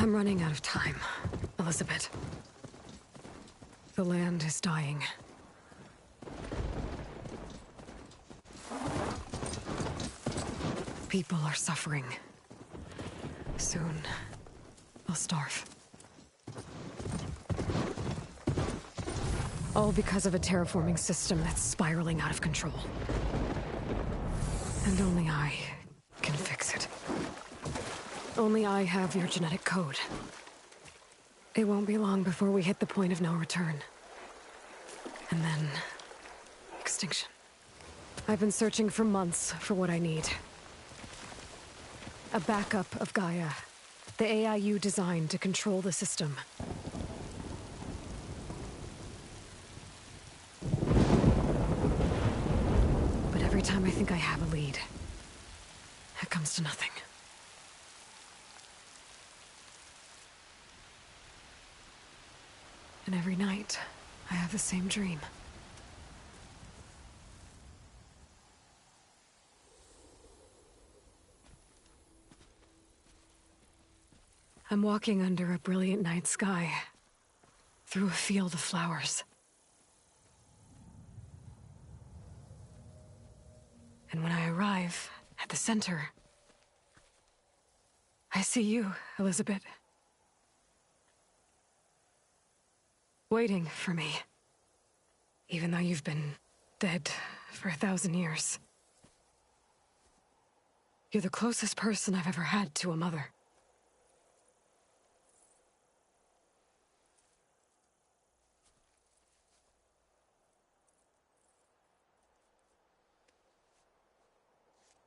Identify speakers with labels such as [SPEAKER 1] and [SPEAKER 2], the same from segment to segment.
[SPEAKER 1] I'm running out of time, Elizabeth. The land is dying. People are suffering. Soon, they'll starve. All because of a terraforming system that's spiraling out of control. And only I can fix it. Only I have your genetic code. It won't be long before we hit the point of no return. And then... extinction. I've been searching for months for what I need. A backup of Gaia. The AI you designed to control the system. But every time I think I have a lead, it comes to nothing. And every night, I have the same dream. I'm walking under a brilliant night sky, through a field of flowers. And when I arrive at the center, I see you, Elizabeth. Waiting for me. Even though you've been dead for 1,000 years. You're the closest person I've ever had to a mother.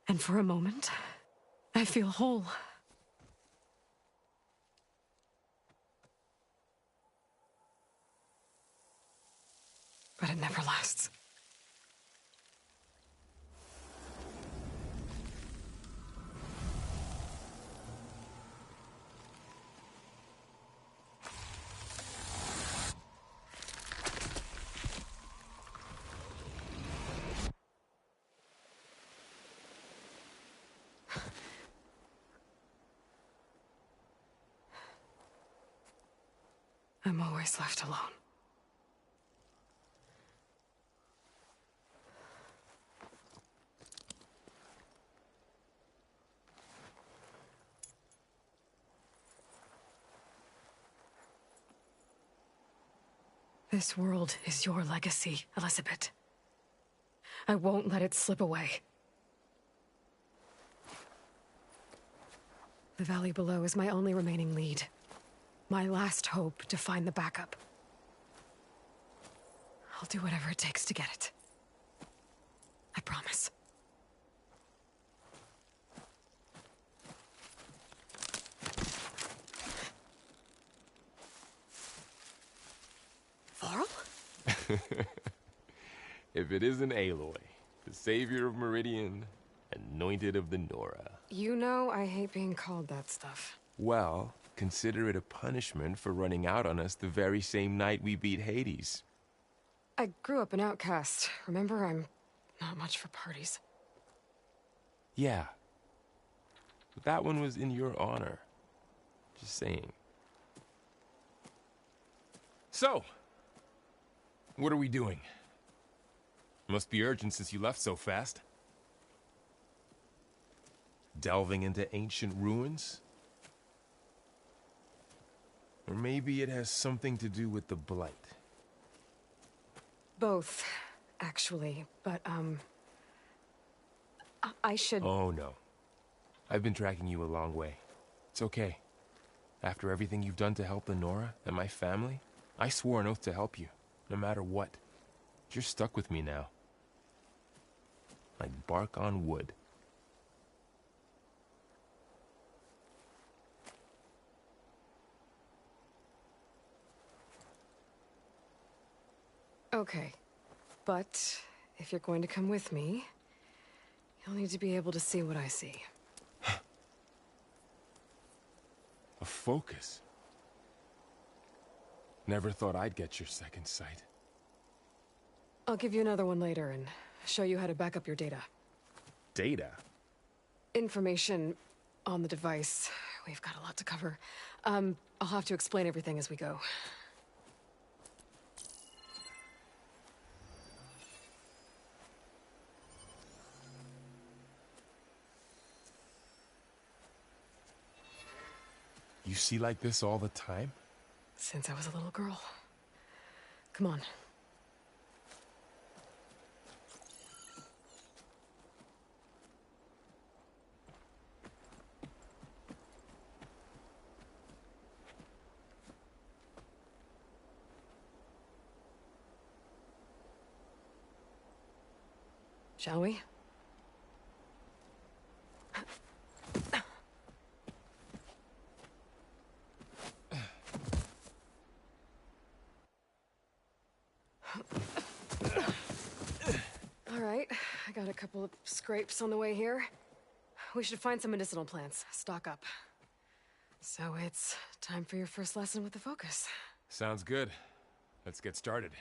[SPEAKER 1] And for a moment, I feel whole. But it never lasts. I'm always left alone. This world is your legacy, Elizabeth. I won't let it slip away. The valley below is my only remaining lead. My last hope to find the backup. I'll do whatever it takes to get it. I promise. Varl?
[SPEAKER 2] If it isn't Aloy, the savior of Meridian, anointed of the Nora.
[SPEAKER 1] You know I hate being called that stuff.
[SPEAKER 2] Well, consider it a punishment for running out on us the very same night we beat Hades.
[SPEAKER 1] I grew up an outcast. Remember, I'm not much for parties.
[SPEAKER 2] Yeah. But that one was in your honor. Just saying. So, what are we doing? Must be urgent since you left so fast. Delving into ancient ruins? Or maybe it has something to do with the Blight.
[SPEAKER 1] Both, actually, but, I should...
[SPEAKER 2] Oh, no. I've been tracking you a long way. It's okay. After everything you've done to help the Nora and my family, I swore an oath to help you, no matter what. You're stuck with me now. Like bark on wood.
[SPEAKER 1] Okay, but if you're going to come with me, you'll need to be able to see what I see.
[SPEAKER 2] A focus? Never thought I'd get your second sight.
[SPEAKER 1] I'll give you another one later and show you how to back up your data.
[SPEAKER 2] Data?
[SPEAKER 1] Information on the device we've got a lot to cover. I'll have to explain everything as we go.
[SPEAKER 2] You see like this all the time?
[SPEAKER 1] Since I was a little girl. Come on. Shall we? All right, I got a couple of scrapes on the way here. We should find some medicinal plants, stock up. So it's time for your first lesson with the Focus.
[SPEAKER 2] Sounds good. Let's get started.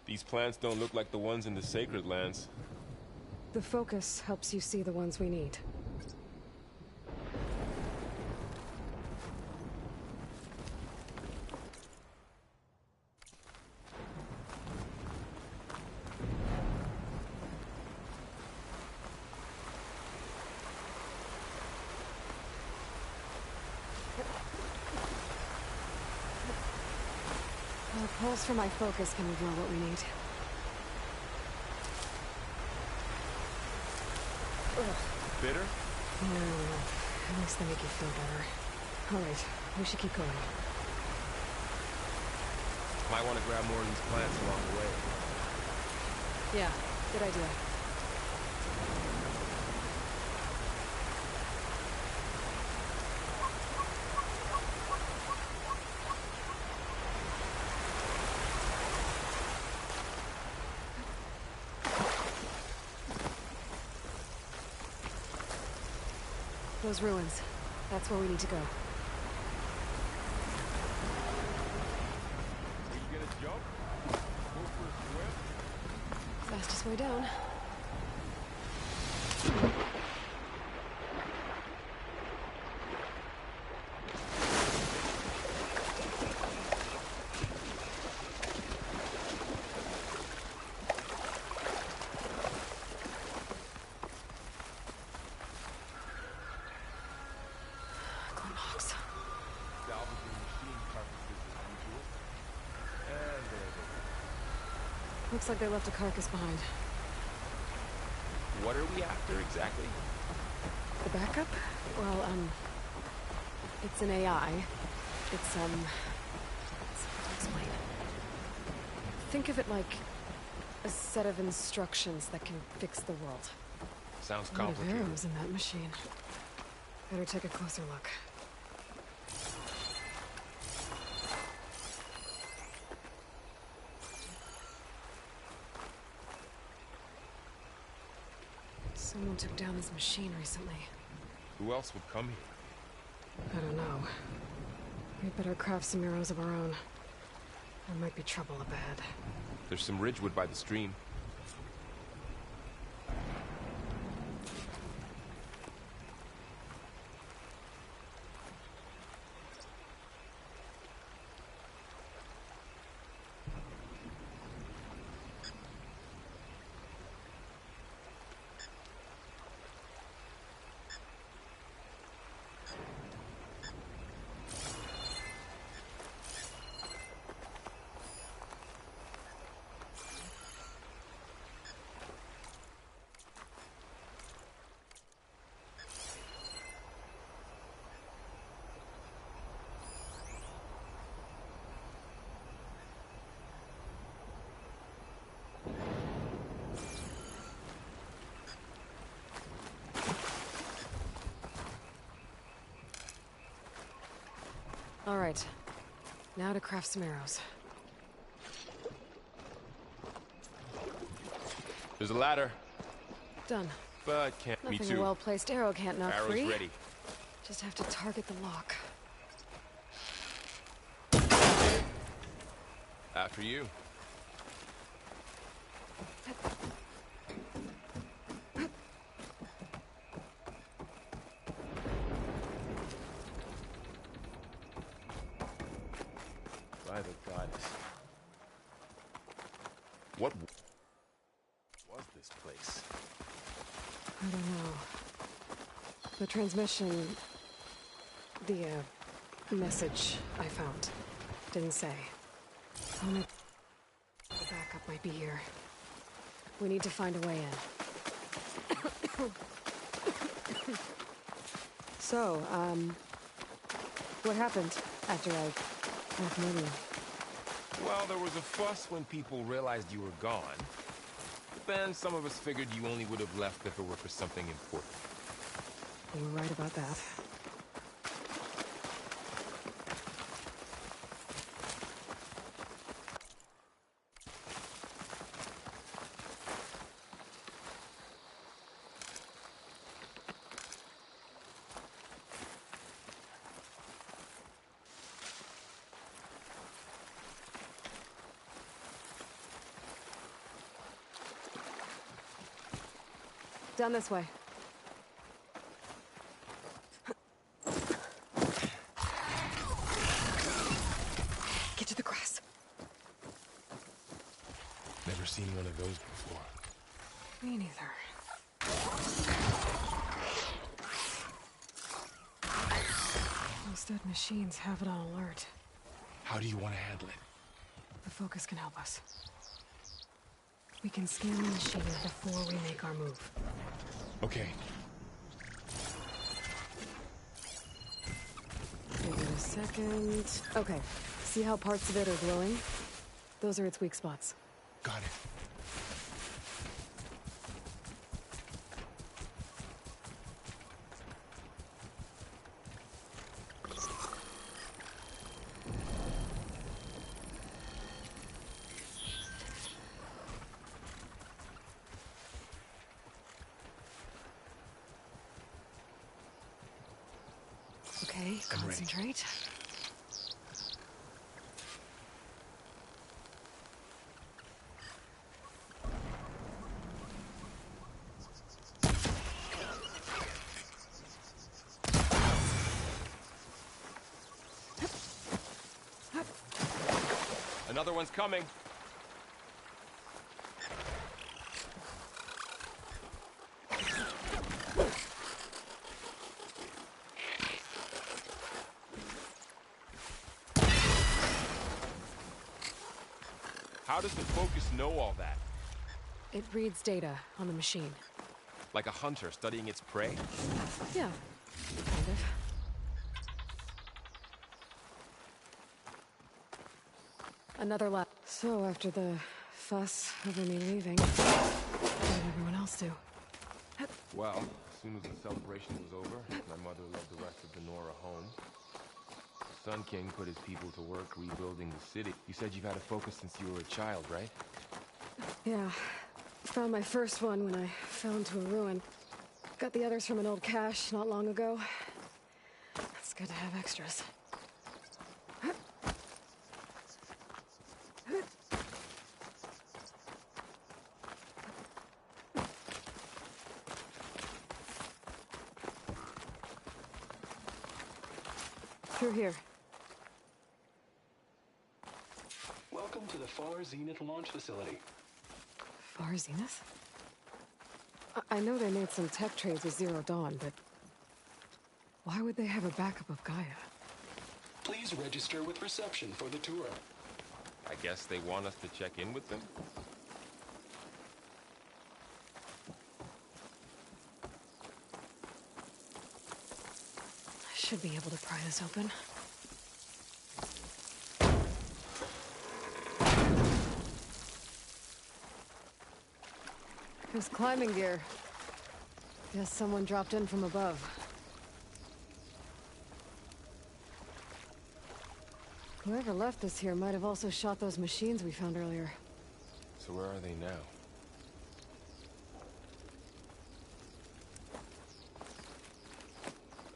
[SPEAKER 2] These plants don't look like the ones in the Sacred Lands.
[SPEAKER 1] The Focus helps you see the ones we need. The pulse from my Focus can reveal what we need. Ugh.
[SPEAKER 2] Bitter?
[SPEAKER 1] No, at least they make you feel better. All right, we should keep going.
[SPEAKER 2] Might want to grab more of these plants along the way.
[SPEAKER 1] Yeah, good idea. Those ruins. That's where we need to go.
[SPEAKER 2] We get a jump? Go for a swim?
[SPEAKER 1] Fastest way down. Looks like they left a carcass behind.
[SPEAKER 2] What are we after exactly?
[SPEAKER 1] The backup? Well, it's an AI. It's hard to explain. Think of it like a set of instructions that can fix the world.
[SPEAKER 2] Sounds
[SPEAKER 1] A lot of
[SPEAKER 2] complicated.
[SPEAKER 1] arrows in that machine. Better take a closer look. Someone took down this machine recently.
[SPEAKER 2] Who else would come here?
[SPEAKER 1] I don't know. We'd better craft some arrows of our own. There might be trouble up ahead.
[SPEAKER 2] There's some ridgewood by the stream.
[SPEAKER 1] All right. Now to craft some arrows.
[SPEAKER 2] There's a ladder,
[SPEAKER 1] Done.
[SPEAKER 2] but can't. Me
[SPEAKER 1] Nothing a
[SPEAKER 2] too.
[SPEAKER 1] well-placed arrow can't knock
[SPEAKER 2] Arrows
[SPEAKER 1] free.
[SPEAKER 2] ready.
[SPEAKER 1] Just have to target the lock.
[SPEAKER 2] After you. By the goddess. What was this place?
[SPEAKER 1] I don't know. The transmission... The, message I found didn't say. Only the backup might be here. We need to find a way in. So, what happened after I left Meridian?
[SPEAKER 2] Well, there was a fuss when people realized you were gone. But then some of us figured you only would have left if it were for something important.
[SPEAKER 1] You were right about that. Down this way. Get to the grass.
[SPEAKER 2] Never seen one of those before.
[SPEAKER 1] Me neither. Those dead machines have it on alert.
[SPEAKER 2] How do you want to handle it?
[SPEAKER 1] The focus can help us. We can scan the machine before we make our move.
[SPEAKER 2] Okay.
[SPEAKER 1] Give it a second. Okay. See how parts of it are glowing? Those are its weak spots.
[SPEAKER 2] Got it.
[SPEAKER 1] Okay, concentrate.
[SPEAKER 2] Another one's coming. How does the focus know all that?
[SPEAKER 1] It reads data on the machine.
[SPEAKER 2] Like a hunter studying its prey?
[SPEAKER 1] Yeah, kind of. Another lap. So after the fuss over me leaving, what did everyone else do?
[SPEAKER 2] Well, as soon as the celebration was over, my mother led the rest of the Nora home. The Sun King put his people to work rebuilding the city. You said you've had a focus since you were a child, right?
[SPEAKER 1] Yeah. Found my first one when I fell into a ruin. Got the others from an old cache not long ago. It's good to have extras. Through here.
[SPEAKER 3] Welcome to the Far Zenith launch facility.
[SPEAKER 1] Far Zenith? I know they made some tech trades with Zero Dawn, but why would they have a backup of Gaia?
[SPEAKER 3] Please register with reception for the tour.
[SPEAKER 2] I guess they want us to check in with them?
[SPEAKER 1] I should be able to pry this open. There's climbing gear. Guess someone dropped in from above. Whoever left this here might have also shot those machines we found earlier.
[SPEAKER 2] So where are they now?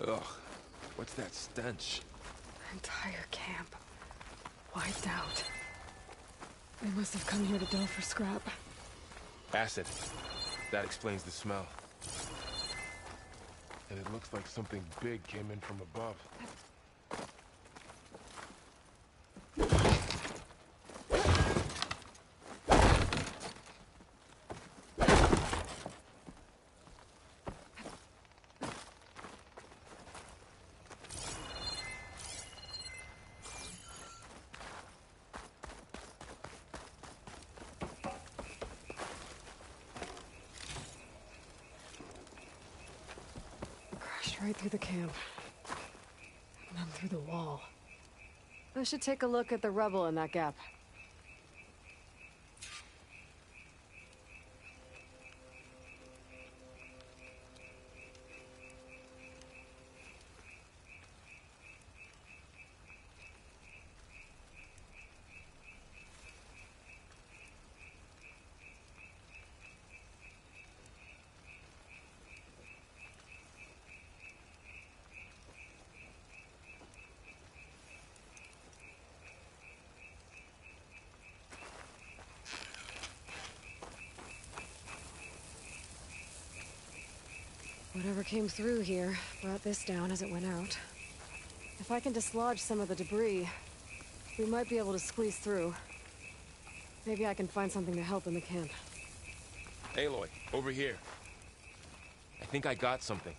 [SPEAKER 2] Ugh, what's that stench?
[SPEAKER 1] Entire camp. Wiped out. They must have come here to delve for scrap.
[SPEAKER 2] Acid. That explains the smell. And it looks like something big came in from above.
[SPEAKER 1] Right through the camp. And then through the wall. I should take a look at the rubble in that gap. Whatever came through here brought this down as it went out. If I can dislodge some of the debris, we might be able to squeeze through. Maybe I can find something to help in the camp.
[SPEAKER 2] Aloy, over here. I think I got something.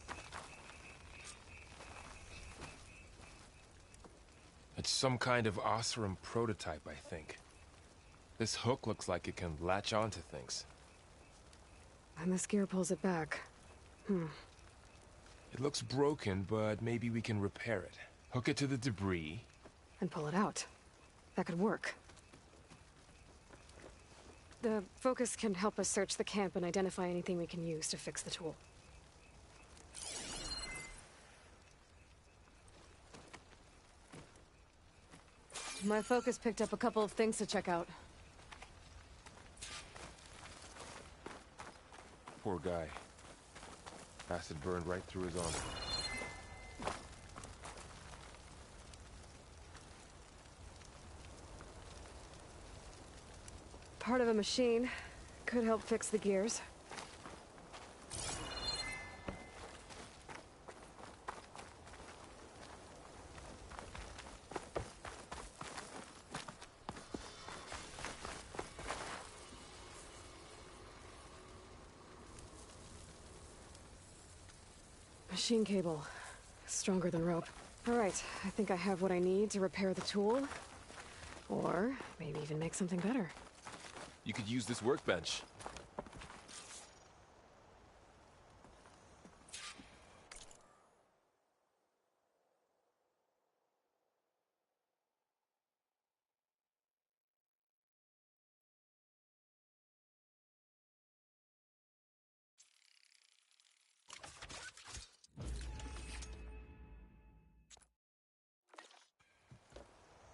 [SPEAKER 2] It's some kind of Oseram prototype, I think. This hook looks like it can latch onto things.
[SPEAKER 1] And this gear pulls it back.
[SPEAKER 2] It looks broken, but maybe we can repair it. Hook it to the debris.
[SPEAKER 1] And pull it out. That could work. The focus can help us search the camp and identify anything we can use to fix the tool. My focus picked up a couple of things to check out.
[SPEAKER 2] Poor guy. Acid burned right through his arm.
[SPEAKER 1] Part of a machine. Could help fix the gears. Machine cable. Stronger than rope. All right, I think I have what I need to repair the tool. Or maybe even make something better.
[SPEAKER 2] You could use this workbench.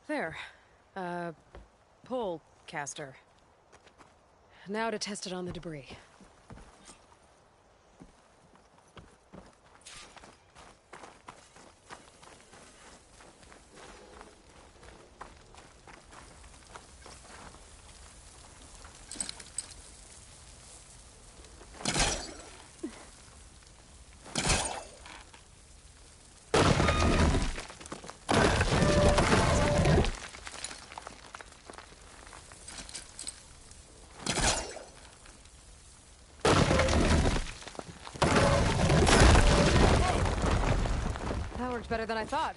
[SPEAKER 1] There. Pole caster. Now to test it on the debris. Better than I thought.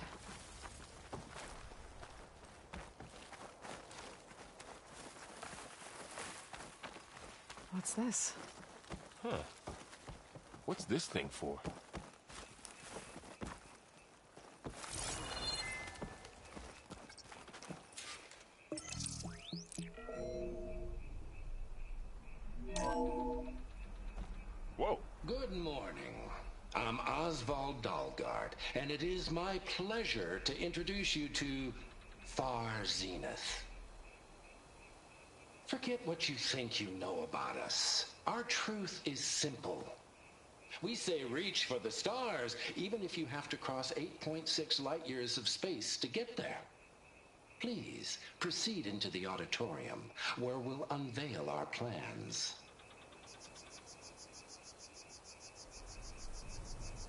[SPEAKER 1] What's this?
[SPEAKER 2] Huh. What's this thing for? Whoa.
[SPEAKER 4] Good morning. I'm Oswald Dalgard, and it is my pleasure to introduce you to Far Zenith. Forget what you think you know about us. Our truth is simple. We say reach for the stars, even if you have to cross 8.6 light years of space to get there. Please proceed into the auditorium, where we'll unveil our plans.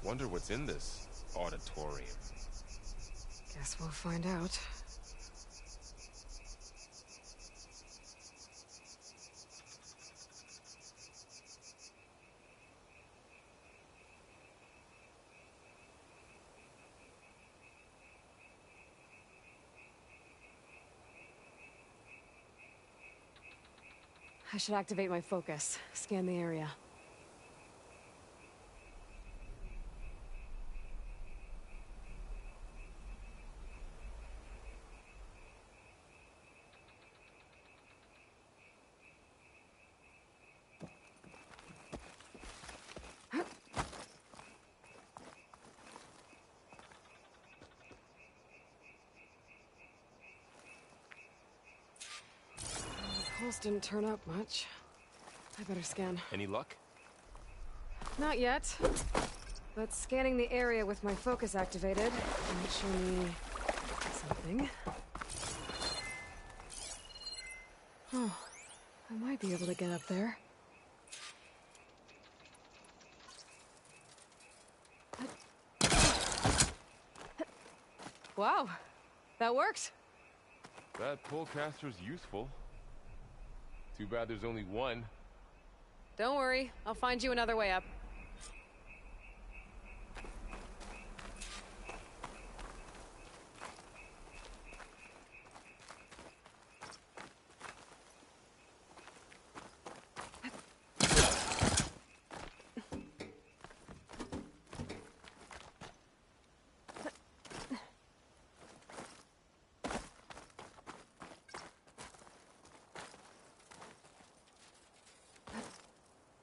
[SPEAKER 2] Wonder what's in this auditorium.
[SPEAKER 1] Guess we'll find out. I should activate my focus. Scan the area. Pulse didn't turn up much. I better scan.
[SPEAKER 2] Any luck?
[SPEAKER 1] Not yet. But scanning the area with my focus activated might show me something. Oh, I might be able to get up there. Wow, that worked.
[SPEAKER 2] That pullcaster's useful. Too bad there's only one.
[SPEAKER 1] Don't worry, I'll find you another way up.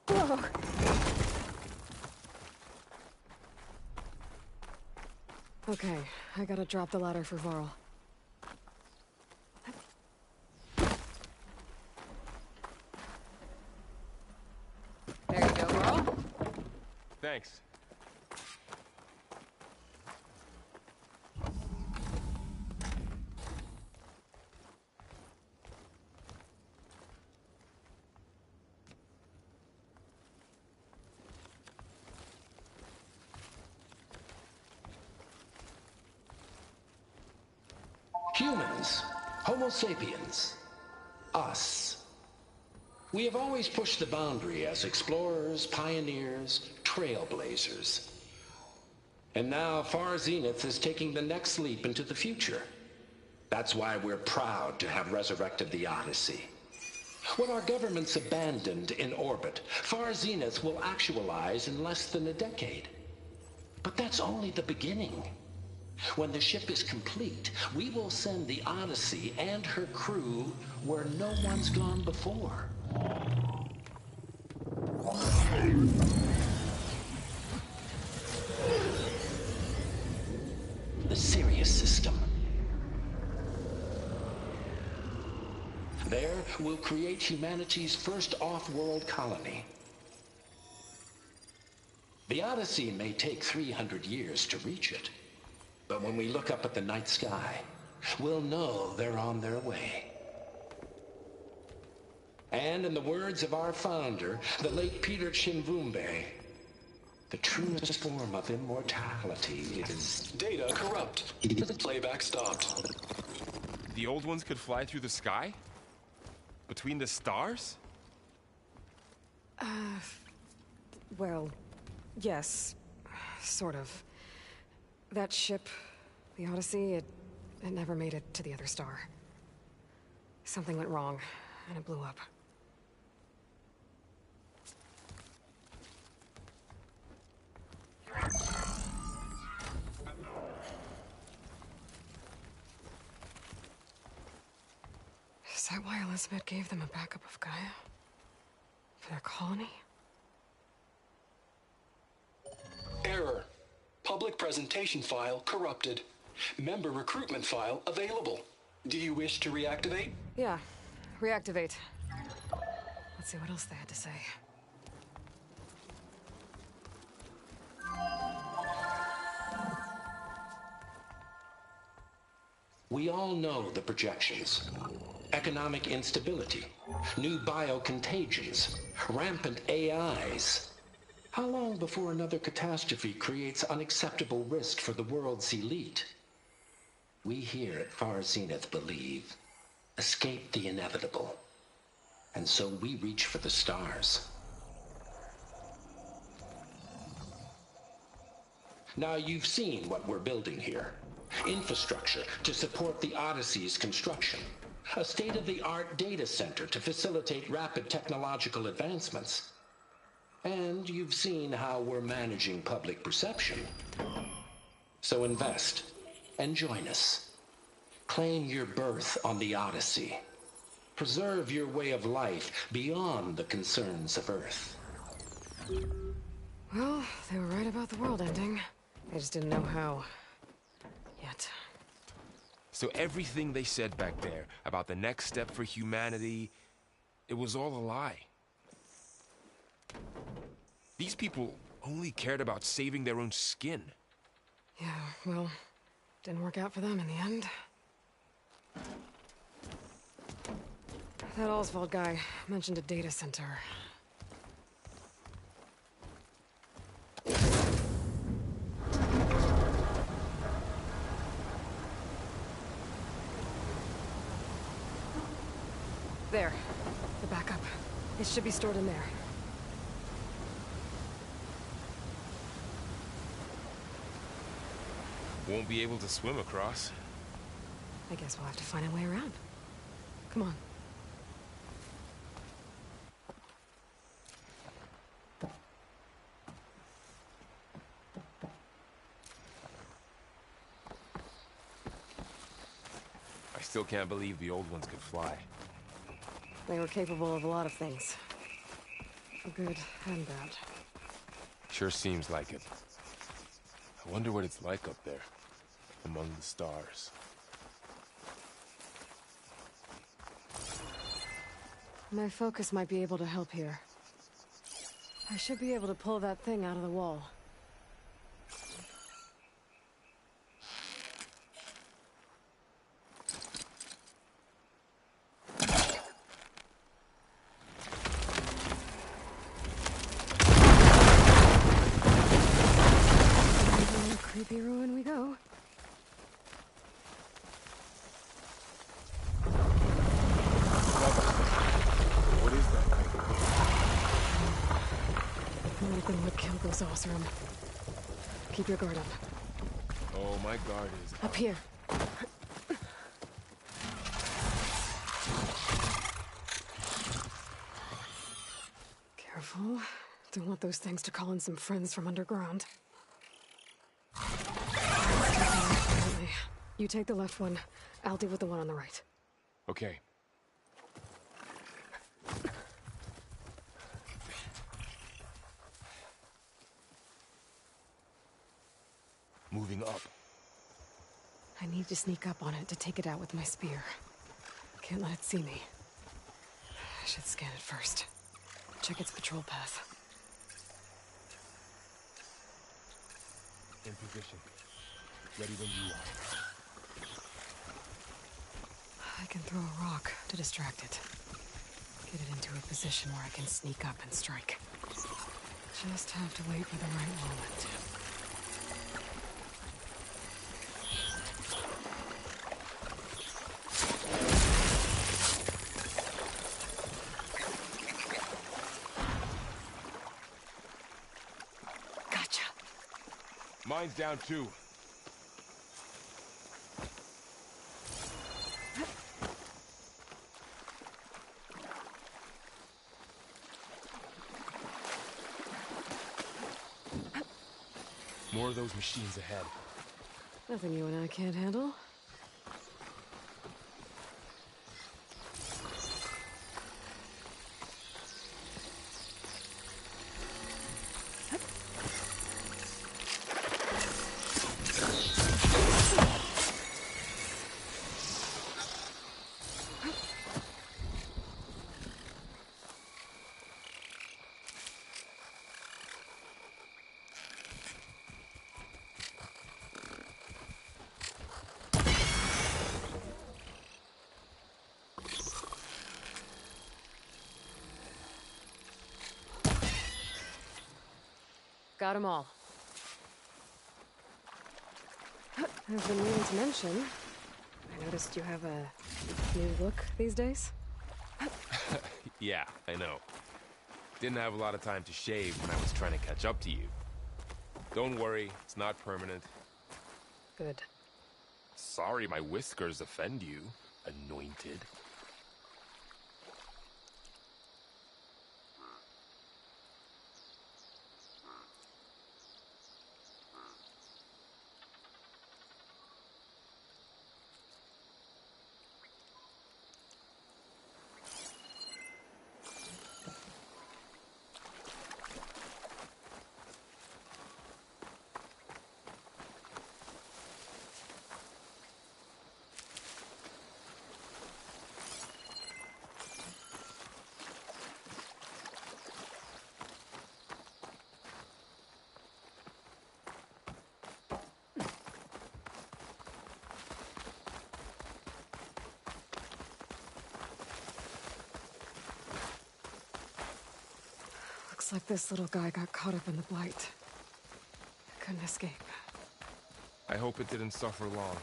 [SPEAKER 1] Whoa. Okay, I gotta drop the ladder for Varl. There you go, Varl.
[SPEAKER 2] Thanks.
[SPEAKER 4] Humans, Homo sapiens, us. We have always pushed the boundary as explorers, pioneers, trailblazers. And now Far Zenith is taking the next leap into the future. That's why we're proud to have resurrected the Odyssey. What our governments abandoned in orbit, Far Zenith will actualize in less than a decade. But that's only the beginning. When the ship is complete, we will send the Odyssey and her crew where no one's gone before. The Sirius system. There, we'll create humanity's first off-world colony. The Odyssey may take 300 years to reach it. But when we look up at the night sky, we'll know they're on their way. And in the words of our founder, the late Peter Chinvumbe, the truest form of immortality is...
[SPEAKER 3] Data corrupt. Playback stopped.
[SPEAKER 2] The old ones could fly through the sky? Between the stars?
[SPEAKER 1] Well, yes. Sort of. That ship, the Odyssey, it never made it to the other star. Something went wrong, and it blew up. Is that why Elizabeth gave them a backup of Gaia? For their colony?
[SPEAKER 3] Error. Public presentation file corrupted. Member recruitment file available. Do you wish to reactivate?
[SPEAKER 1] Yeah, reactivate. Let's see what else they had to say.
[SPEAKER 4] We all know the projections. Economic instability, new biocontagions, rampant AIs. How long before another catastrophe creates unacceptable risk for the world's elite? We here at Far Zenith believe, escape the inevitable. And so we reach for the stars. Now you've seen what we're building here. Infrastructure to support the Odyssey's construction. A state-of-the-art data center to facilitate rapid technological advancements. And you've seen how we're managing public perception. So invest and join us. Claim your berth on the Odyssey. Preserve your way of life beyond the concerns of Earth.
[SPEAKER 1] Well, they were right about the world ending. I just didn't know how. Yet.
[SPEAKER 2] So everything they said back there about the next step for humanity, it was all a lie. These people only cared about saving their own skin.
[SPEAKER 1] Yeah, well, didn't work out for them in the end. That Oswald guy mentioned a data center. There. The backup. It should be stored in there.
[SPEAKER 2] Won't be able to swim across.
[SPEAKER 1] I guess we'll have to find a way around. Come on.
[SPEAKER 2] I still can't believe the old ones could fly.
[SPEAKER 1] They were capable of a lot of things. Good and bad.
[SPEAKER 2] Sure seems like it. I wonder what it's like up there, among the stars.
[SPEAKER 1] My focus might be able to help here. I should be able to pull that thing out of the wall. Creepy ruin we go.
[SPEAKER 2] What is that?
[SPEAKER 1] Nothing would kill those Osram. Keep your guard up.
[SPEAKER 2] Oh, my guard is
[SPEAKER 1] Up here. Careful. Don't want those things to call in some friends from underground. You take the left one. I'll deal with the one on the right.
[SPEAKER 2] Okay. Moving up.
[SPEAKER 1] I need to sneak up on it to take it out with my spear. Can't let it see me. I should scan it first. Check its patrol path.
[SPEAKER 2] In position. Ready when you are.
[SPEAKER 1] I can throw a rock to distract it. Get it into a position where I can sneak up and strike. Just have to wait for the right moment. Gotcha.
[SPEAKER 2] Mine's down too. More of those machines ahead.
[SPEAKER 1] Nothing you and I can't handle. Got them all. I've been meaning to mention, I noticed you have a new look these days.
[SPEAKER 2] Yeah, I know. Didn't have a lot of time to shave when I was trying to catch up to you. Don't worry, it's not permanent.
[SPEAKER 1] Good.
[SPEAKER 2] Sorry my whiskers offend you, anointed.
[SPEAKER 1] Looks like this little guy got caught up in the blight. Couldn't escape.
[SPEAKER 2] I hope it didn't suffer long.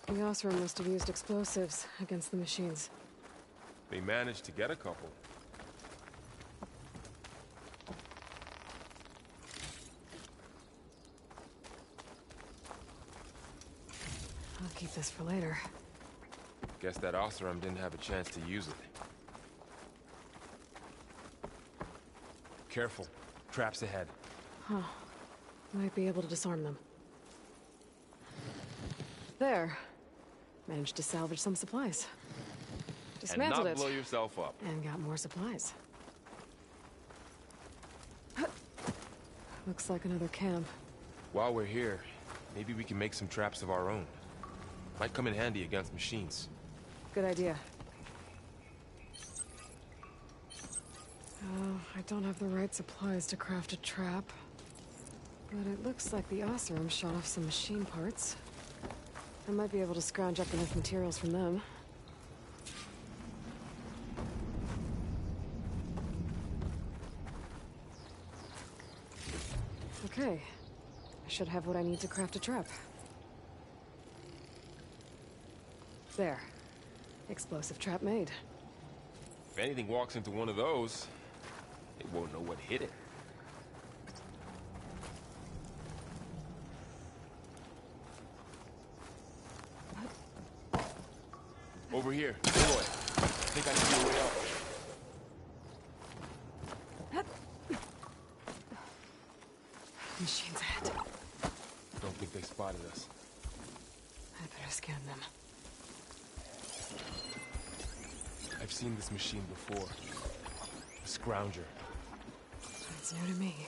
[SPEAKER 1] The Osram must have used explosives against the machines.
[SPEAKER 2] They managed to get a couple.
[SPEAKER 1] I'll keep this for later.
[SPEAKER 2] Guess that Osram didn't have a chance to use it. Careful. Traps ahead.
[SPEAKER 1] Huh. Might be able to disarm them. There. Managed to salvage some supplies. Dismantled
[SPEAKER 2] and not
[SPEAKER 1] it.
[SPEAKER 2] blow yourself up.
[SPEAKER 1] And got more supplies. Looks like another camp.
[SPEAKER 2] While we're here, maybe we can make some traps of our own. Might come in handy against machines.
[SPEAKER 1] Good idea. Oh, I don't have the right supplies to craft a trap. But it looks like the Osram shot off some machine parts. I might be able to scrounge up enough materials from them. Okay. I should have what I need to craft a trap. There. Explosive trap made.
[SPEAKER 2] If anything walks into one of those, it won't know what hit it. Over here, Aloy. I think I see a way out.
[SPEAKER 1] Machines ahead.
[SPEAKER 2] Don't think they spotted us.
[SPEAKER 1] I better scan them.
[SPEAKER 2] I've seen this machine before. A scrounger.
[SPEAKER 1] It's new to me.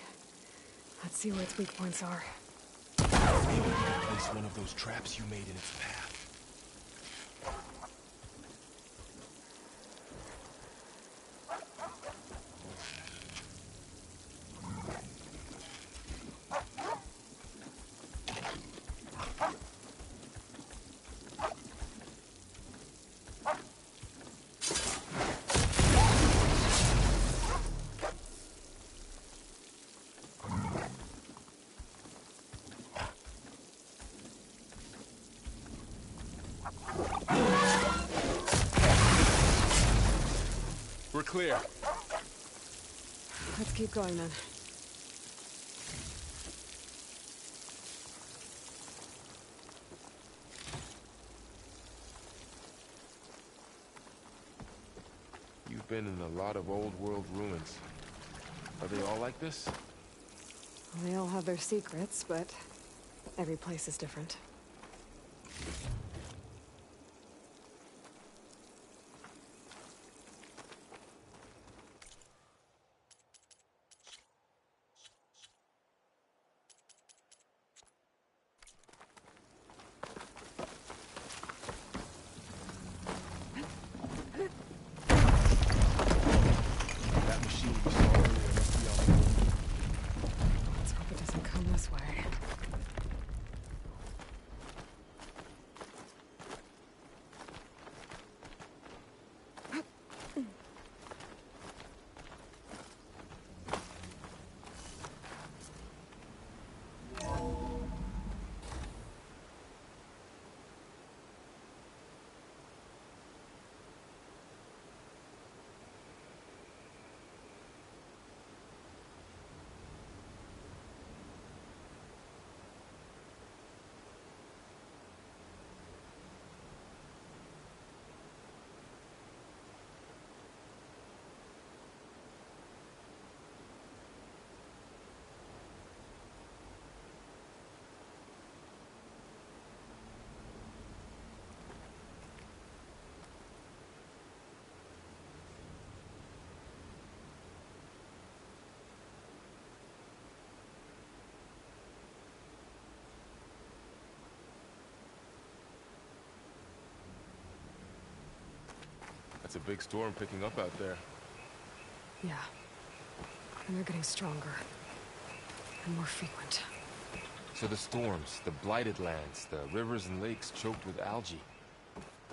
[SPEAKER 1] Let's see where its weak points are.
[SPEAKER 2] Maybe we can place one of those traps you made in its path. We're clear.
[SPEAKER 1] Let's keep going then.
[SPEAKER 2] You've been in a lot of old world ruins. Are they all like this?
[SPEAKER 1] Well, they all have their secrets, but every place is different.
[SPEAKER 2] That machine we saw earlier must be on the move.
[SPEAKER 1] Let's hope it doesn't come this way.
[SPEAKER 2] It's a big storm picking up out there.
[SPEAKER 1] Yeah. And they're getting stronger. And more frequent.
[SPEAKER 2] So the storms, the blighted lands, the rivers and lakes choked with algae.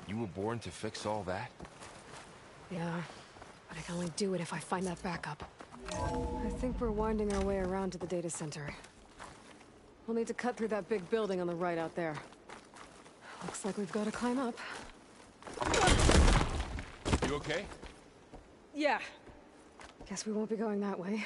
[SPEAKER 2] You were born to fix all that?
[SPEAKER 1] Yeah. But I can only do it if I find that backup. I think we're winding our way around to the data center. We'll need to cut through that big building on the right out there. Looks like we've got to climb up.
[SPEAKER 2] You okay?
[SPEAKER 1] Yeah. Guess we won't be going that way.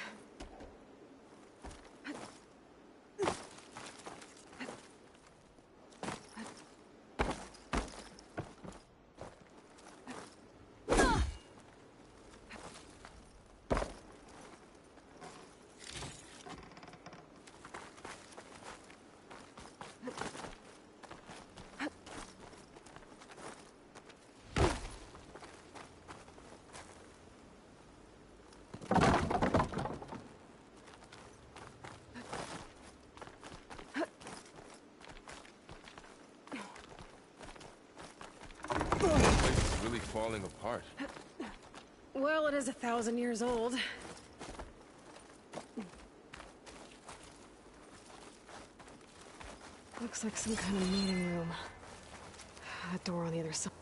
[SPEAKER 2] Falling apart.
[SPEAKER 1] Well, it is 1,000 years old. Looks like some kind of meeting room. That door on the other side.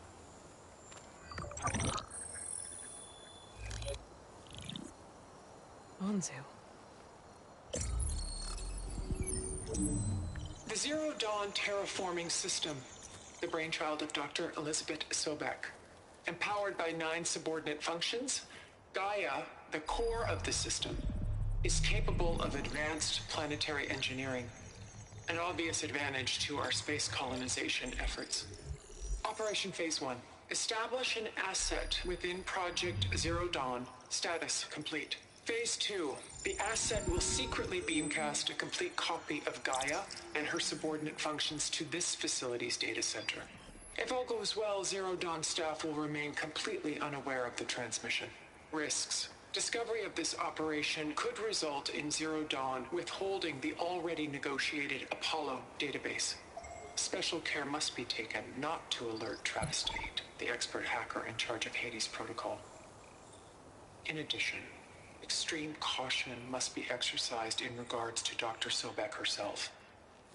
[SPEAKER 1] Onzu.
[SPEAKER 3] The Zero Dawn terraforming system, the brainchild of Dr. Elizabeth Sobek. Empowered by 9 subordinate functions, Gaia, the core of the system, is capable of advanced planetary engineering, an obvious advantage to our space colonization efforts. Operation Phase 1. Establish an asset within Project Zero Dawn. Status complete. Phase 2. The asset will secretly beamcast a complete copy of Gaia and her subordinate functions to this facility's data center. If all goes well, Zero Dawn staff will remain completely unaware of the transmission. Risks. Discovery of this operation could result in Zero Dawn withholding the already negotiated Apollo database. Special care must be taken not to alert Travis Tate, the expert hacker in charge of Hades Protocol. In addition, extreme caution must be exercised in regards to Dr. Sobek herself.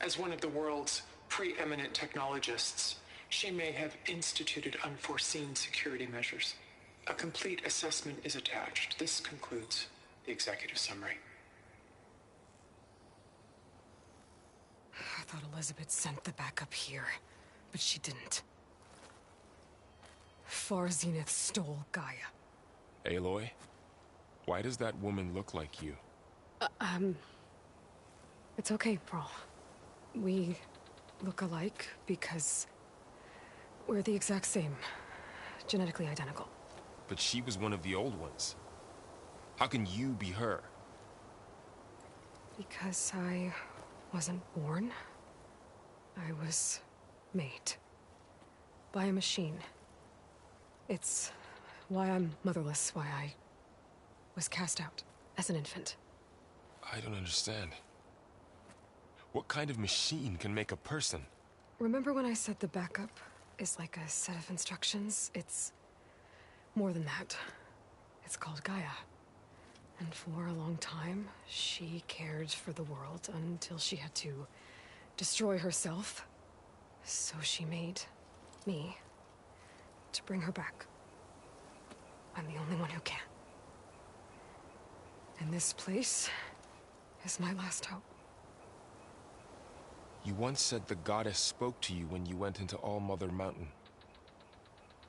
[SPEAKER 3] As one of the world's preeminent technologists, she may have instituted unforeseen security measures. A complete assessment is attached. This concludes the executive summary.
[SPEAKER 1] I thought Elizabeth sent the backup here, but she didn't. Far Zenith stole Gaia.
[SPEAKER 2] Aloy? Why does that woman look like you?
[SPEAKER 1] It's okay, Pearl. We look alike because we're the exact same. Genetically identical.
[SPEAKER 2] But she was one of the old ones. How can you be her?
[SPEAKER 1] Because I wasn't born. I was made. By a machine. It's why I'm motherless, why I was cast out as an infant.
[SPEAKER 2] I don't understand. What kind of machine can make a person?
[SPEAKER 1] Remember when I said the backup is like a set of instructions? It's more than that. It's called Gaia. And for a long time, she cared for the world until she had to destroy herself. So she made me to bring her back. I'm the only one who can. And this place is my last hope.
[SPEAKER 2] You once said the goddess spoke to you when you went into All-Mother Mountain.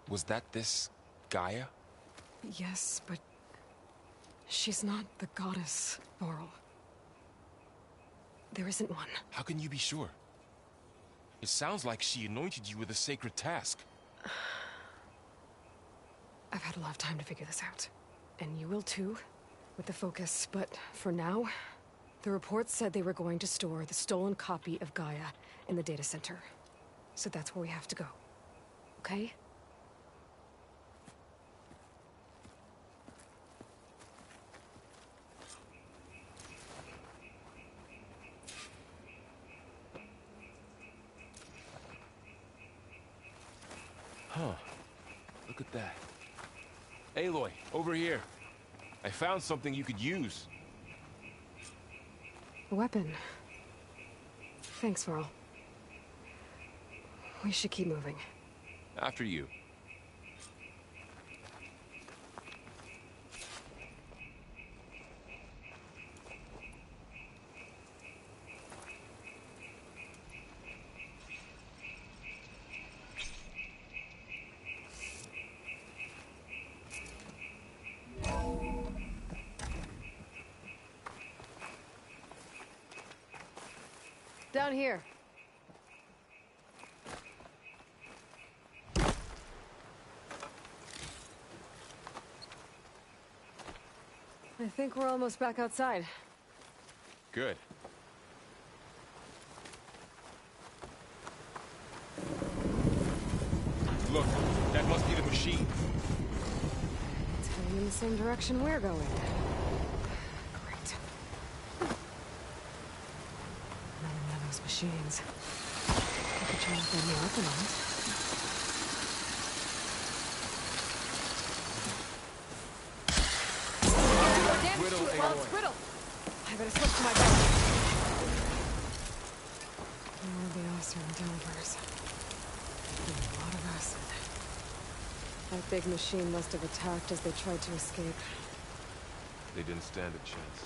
[SPEAKER 2] Was that this Gaia?
[SPEAKER 1] Yes, but she's not the goddess, Laurel. There isn't one.
[SPEAKER 2] How can you be sure? It sounds like she anointed you with a sacred task.
[SPEAKER 1] I've had a lot of time to figure this out. And you will too, with the focus. But for now, the reports said they were going to store the stolen copy of Gaia in the data center. So that's where we have to go. Okay?
[SPEAKER 2] Huh. Look at that. Aloy, over here. I found something you could use.
[SPEAKER 1] A weapon. Thanks, Varl. We should keep moving.
[SPEAKER 2] After you.
[SPEAKER 1] Down here. I think we're almost back outside.
[SPEAKER 2] Good. Look, that must be the machine.
[SPEAKER 1] It's heading in the same direction we're going. Great. Another one of those machines. I could try with any weapon on it.
[SPEAKER 2] Squiddle,
[SPEAKER 1] Well,
[SPEAKER 2] Aloy.
[SPEAKER 1] Squiddle! I better slip to my bed. More of the Oseram delivers. And a lot of acid. That big machine must have attacked as they tried to escape.
[SPEAKER 2] They didn't stand a chance.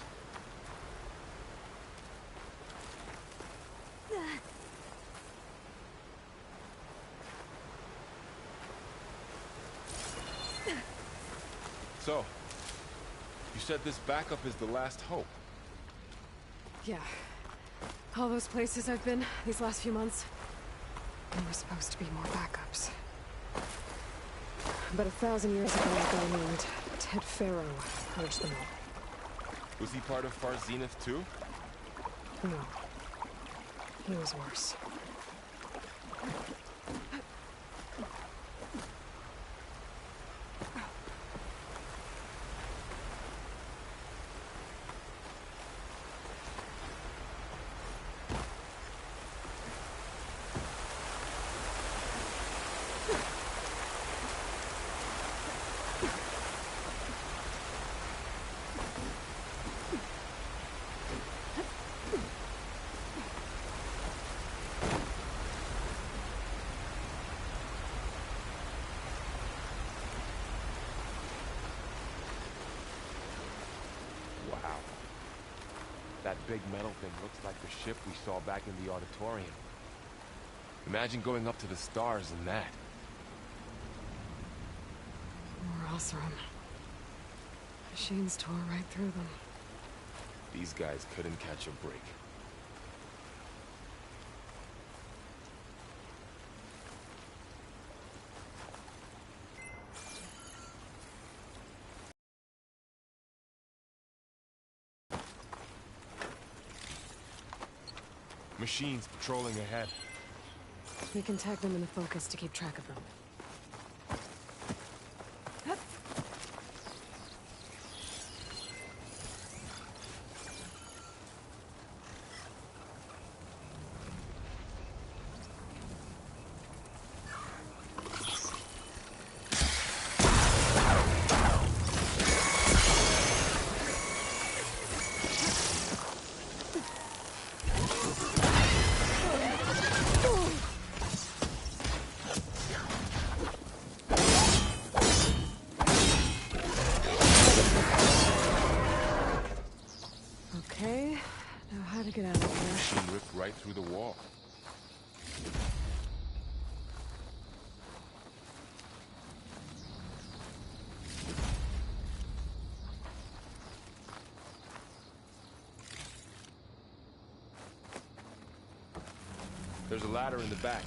[SPEAKER 2] So, you said this backup is the last hope.
[SPEAKER 1] Yeah. All those places I've been these last few months, there were supposed to be more backups. But 1,000 years ago, a guy named Ted Pharaoh purged them all.
[SPEAKER 2] Was he part of Far Zenith too?
[SPEAKER 1] No. He was worse.
[SPEAKER 2] Wow. That big metal thing looks like the ship we saw back in the auditorium. Imagine going up to the stars in that.
[SPEAKER 1] More Oseram. Machines tore right through them.
[SPEAKER 2] These guys couldn't catch a break. Machines patrolling ahead.
[SPEAKER 1] We can tag them in the focus to keep track of them. Okay, now how to get out of here?
[SPEAKER 2] Machine ripped right through the wall. There's a ladder in the back.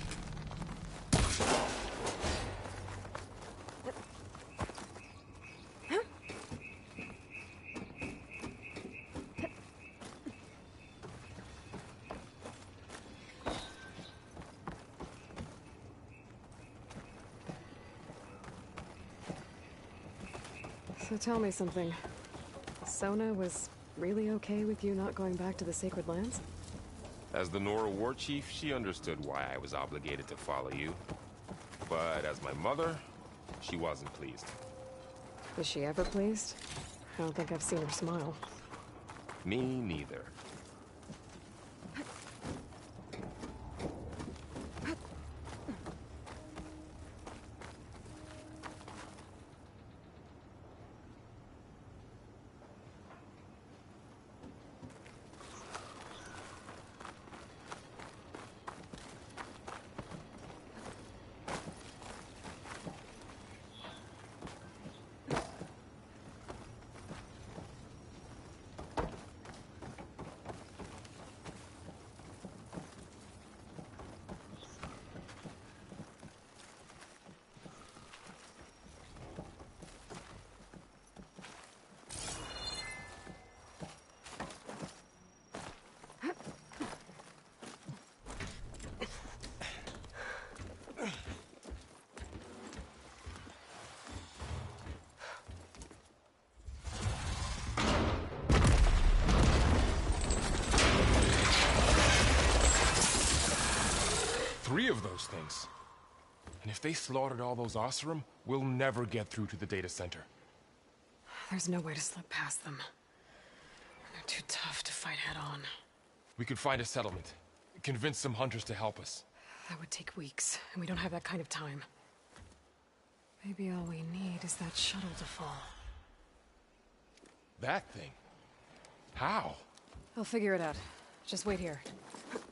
[SPEAKER 1] So tell me something. Sona was really okay with you not going back to the Sacred Lands?
[SPEAKER 2] As the Nora war chief, she understood why I was obligated to follow you. But as my mother, she wasn't pleased.
[SPEAKER 1] Is she ever pleased? I don't think I've seen her smile.
[SPEAKER 2] Me neither. Three of those things. And if they slaughtered all those Oseram, we'll never get through to the data center.
[SPEAKER 1] There's no way to slip past them. They're too tough to fight head-on.
[SPEAKER 2] We could find a settlement. Convince some hunters to help us.
[SPEAKER 1] That would take weeks, and we don't have that kind of time. Maybe all we need is that shuttle to fall.
[SPEAKER 2] That thing? How?
[SPEAKER 1] I'll figure it out. Just wait here.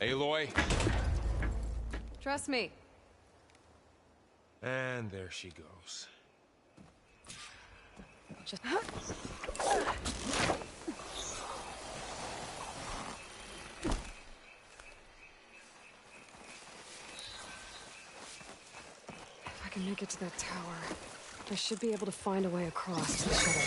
[SPEAKER 2] Aloy.
[SPEAKER 1] Trust me.
[SPEAKER 2] And there she goes.
[SPEAKER 1] Just... If I can make it to that tower, I should be able to find a way across to the shuttle.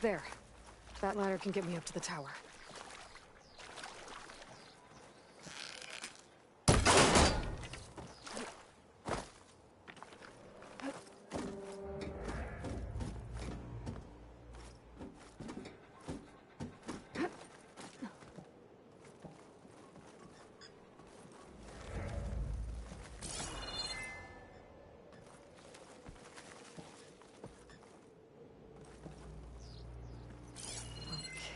[SPEAKER 1] There. That ladder can get me up to the tower.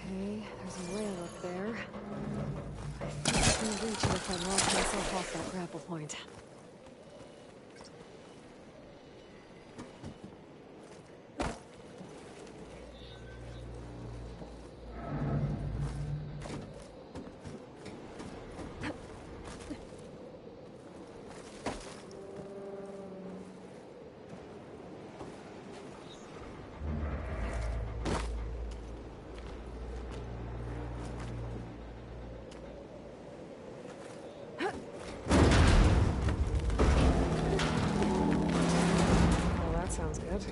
[SPEAKER 1] Okay, there's a rail up there. I think I can reach it if I lock myself off that grapple point. Sounds good.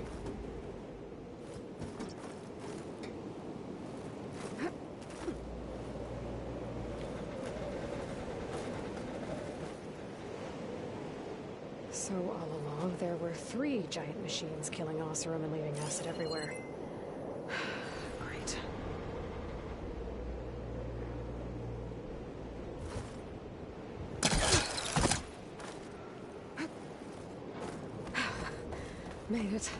[SPEAKER 1] So all along, there were 3 giant machines killing Oseram and leaving acid everywhere. Great. Made it.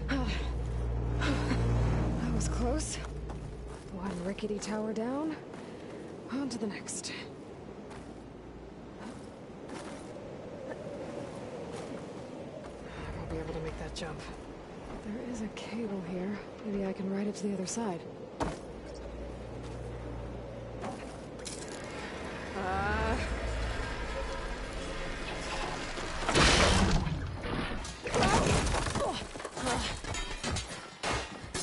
[SPEAKER 1] Easy. rickety tower down. On to the next. I won't be able to make that jump. There is a cable here. Maybe I can ride it to the other side.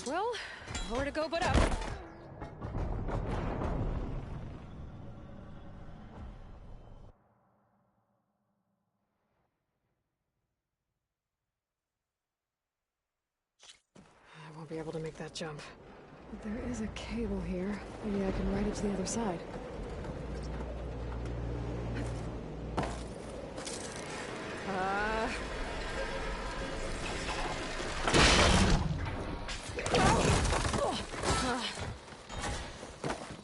[SPEAKER 1] Well, nowhere to go but up. I won't be able to make that jump. There is a cable here. Maybe I can ride it to the other side.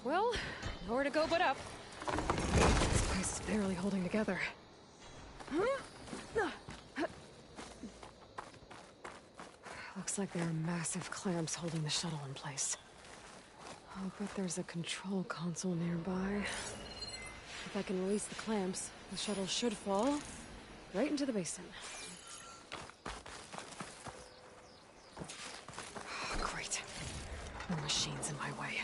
[SPEAKER 1] Well, nowhere to go but up. This place is barely holding together. Looks like there are massive clamps holding the shuttle in place. I'll bet there's a control console nearby. If I can release the clamps, the shuttle should fall right into the basin. Oh, great. No machines in my way.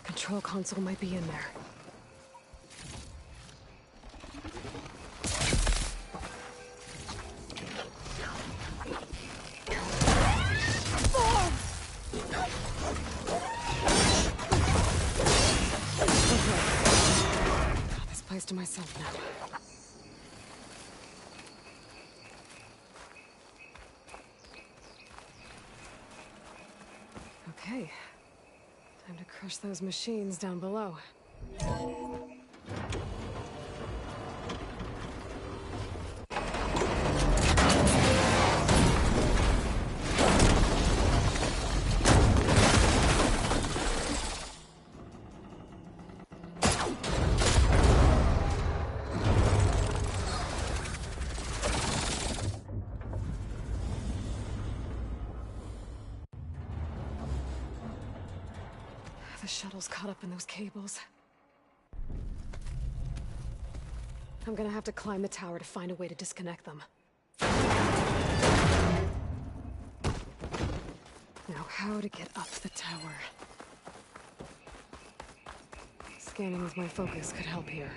[SPEAKER 1] Control console might be in there. Got this place to myself now. Okay. Time to crush those machines down below. The shuttle's caught up in those cables. I'm gonna have to climb the tower to find a way to disconnect them. Now, how to get up the tower? Scanning with my focus could help here.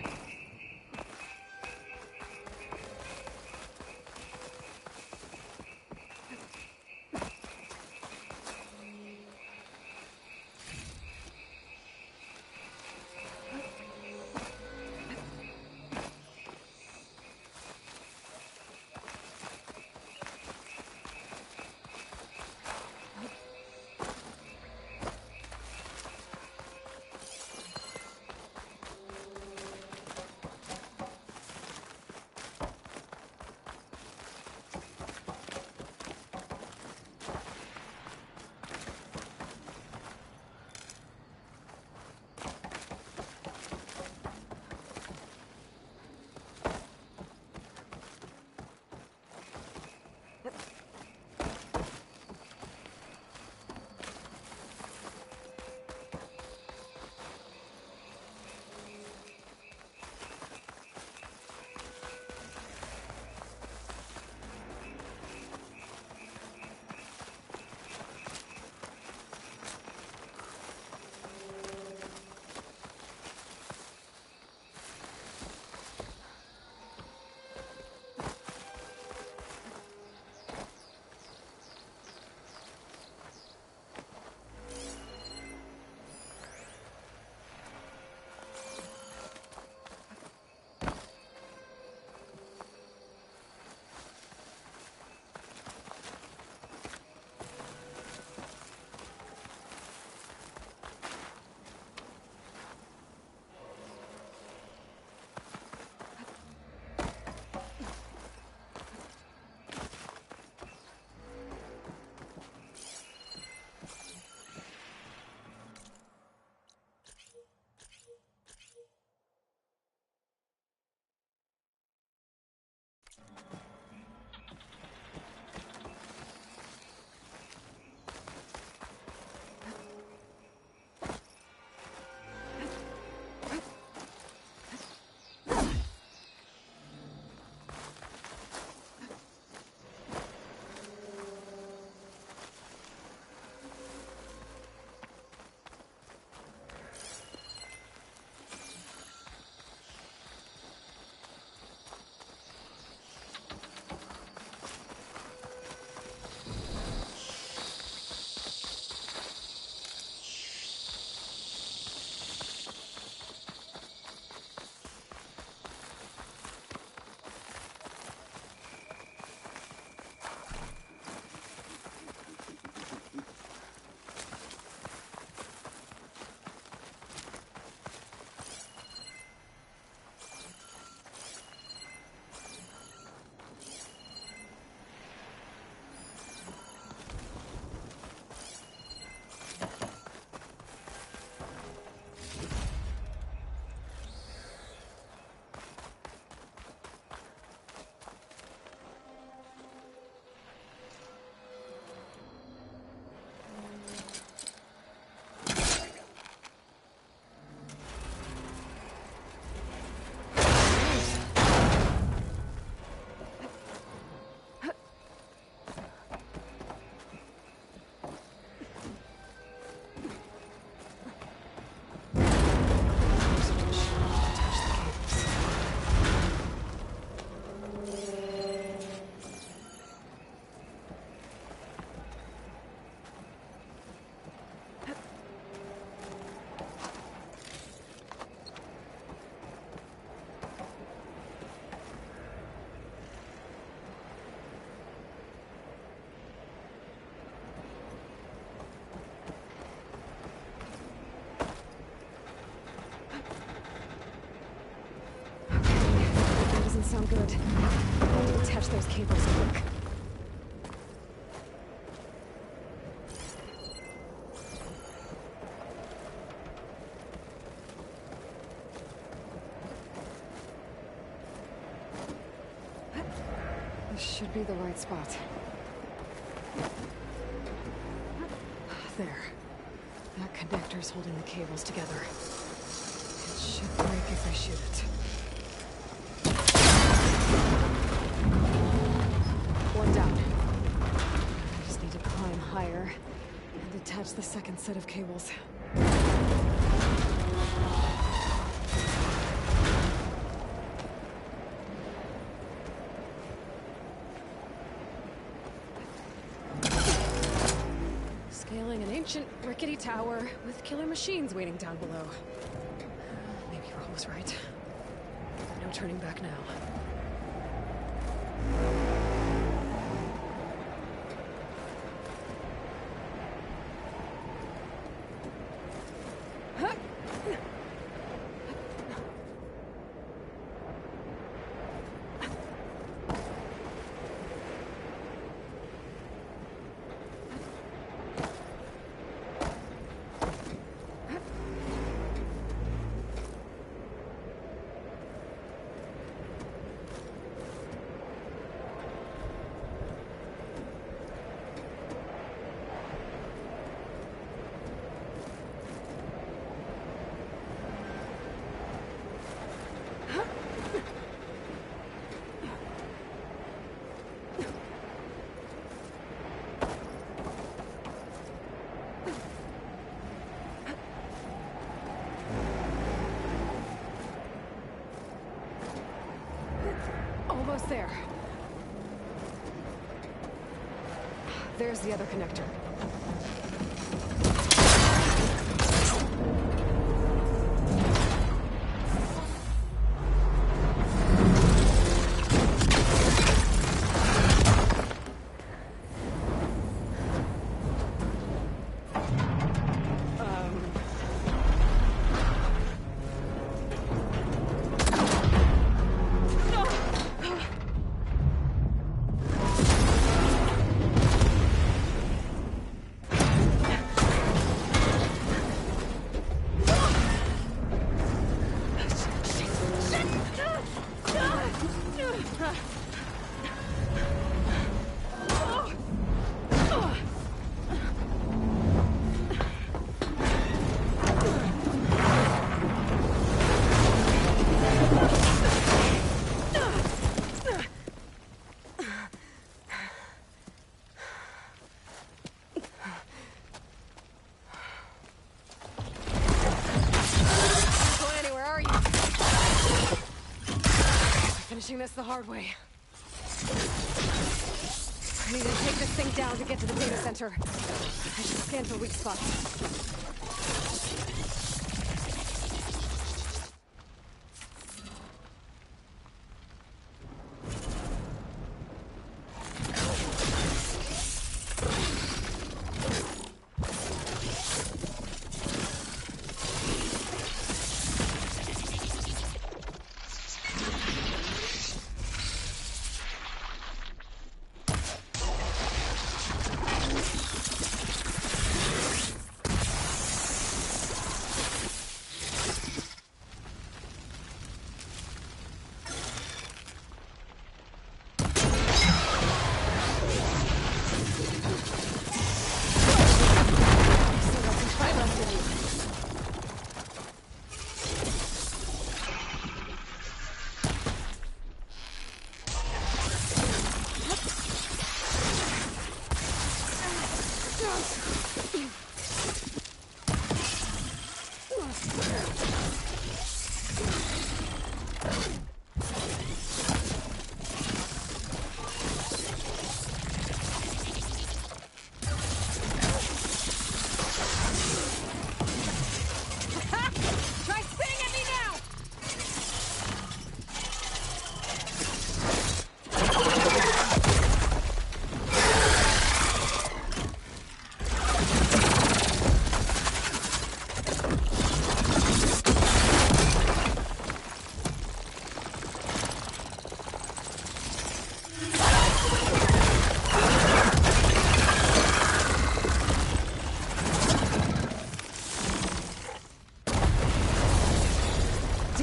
[SPEAKER 1] looking good. Attach those cables quick. This should be the right spot. There. That connector's holding the cables together. It should break if I shoot it. One down. I just need to climb higher and attach the second set of cables. Scaling an ancient, rickety tower with killer machines waiting down below. Maybe Roll was right. No turning back now. Almost there. There's the other connector. Finishing this the hard way. I need to take this thing down to get to the data center. I should scan for weak spots.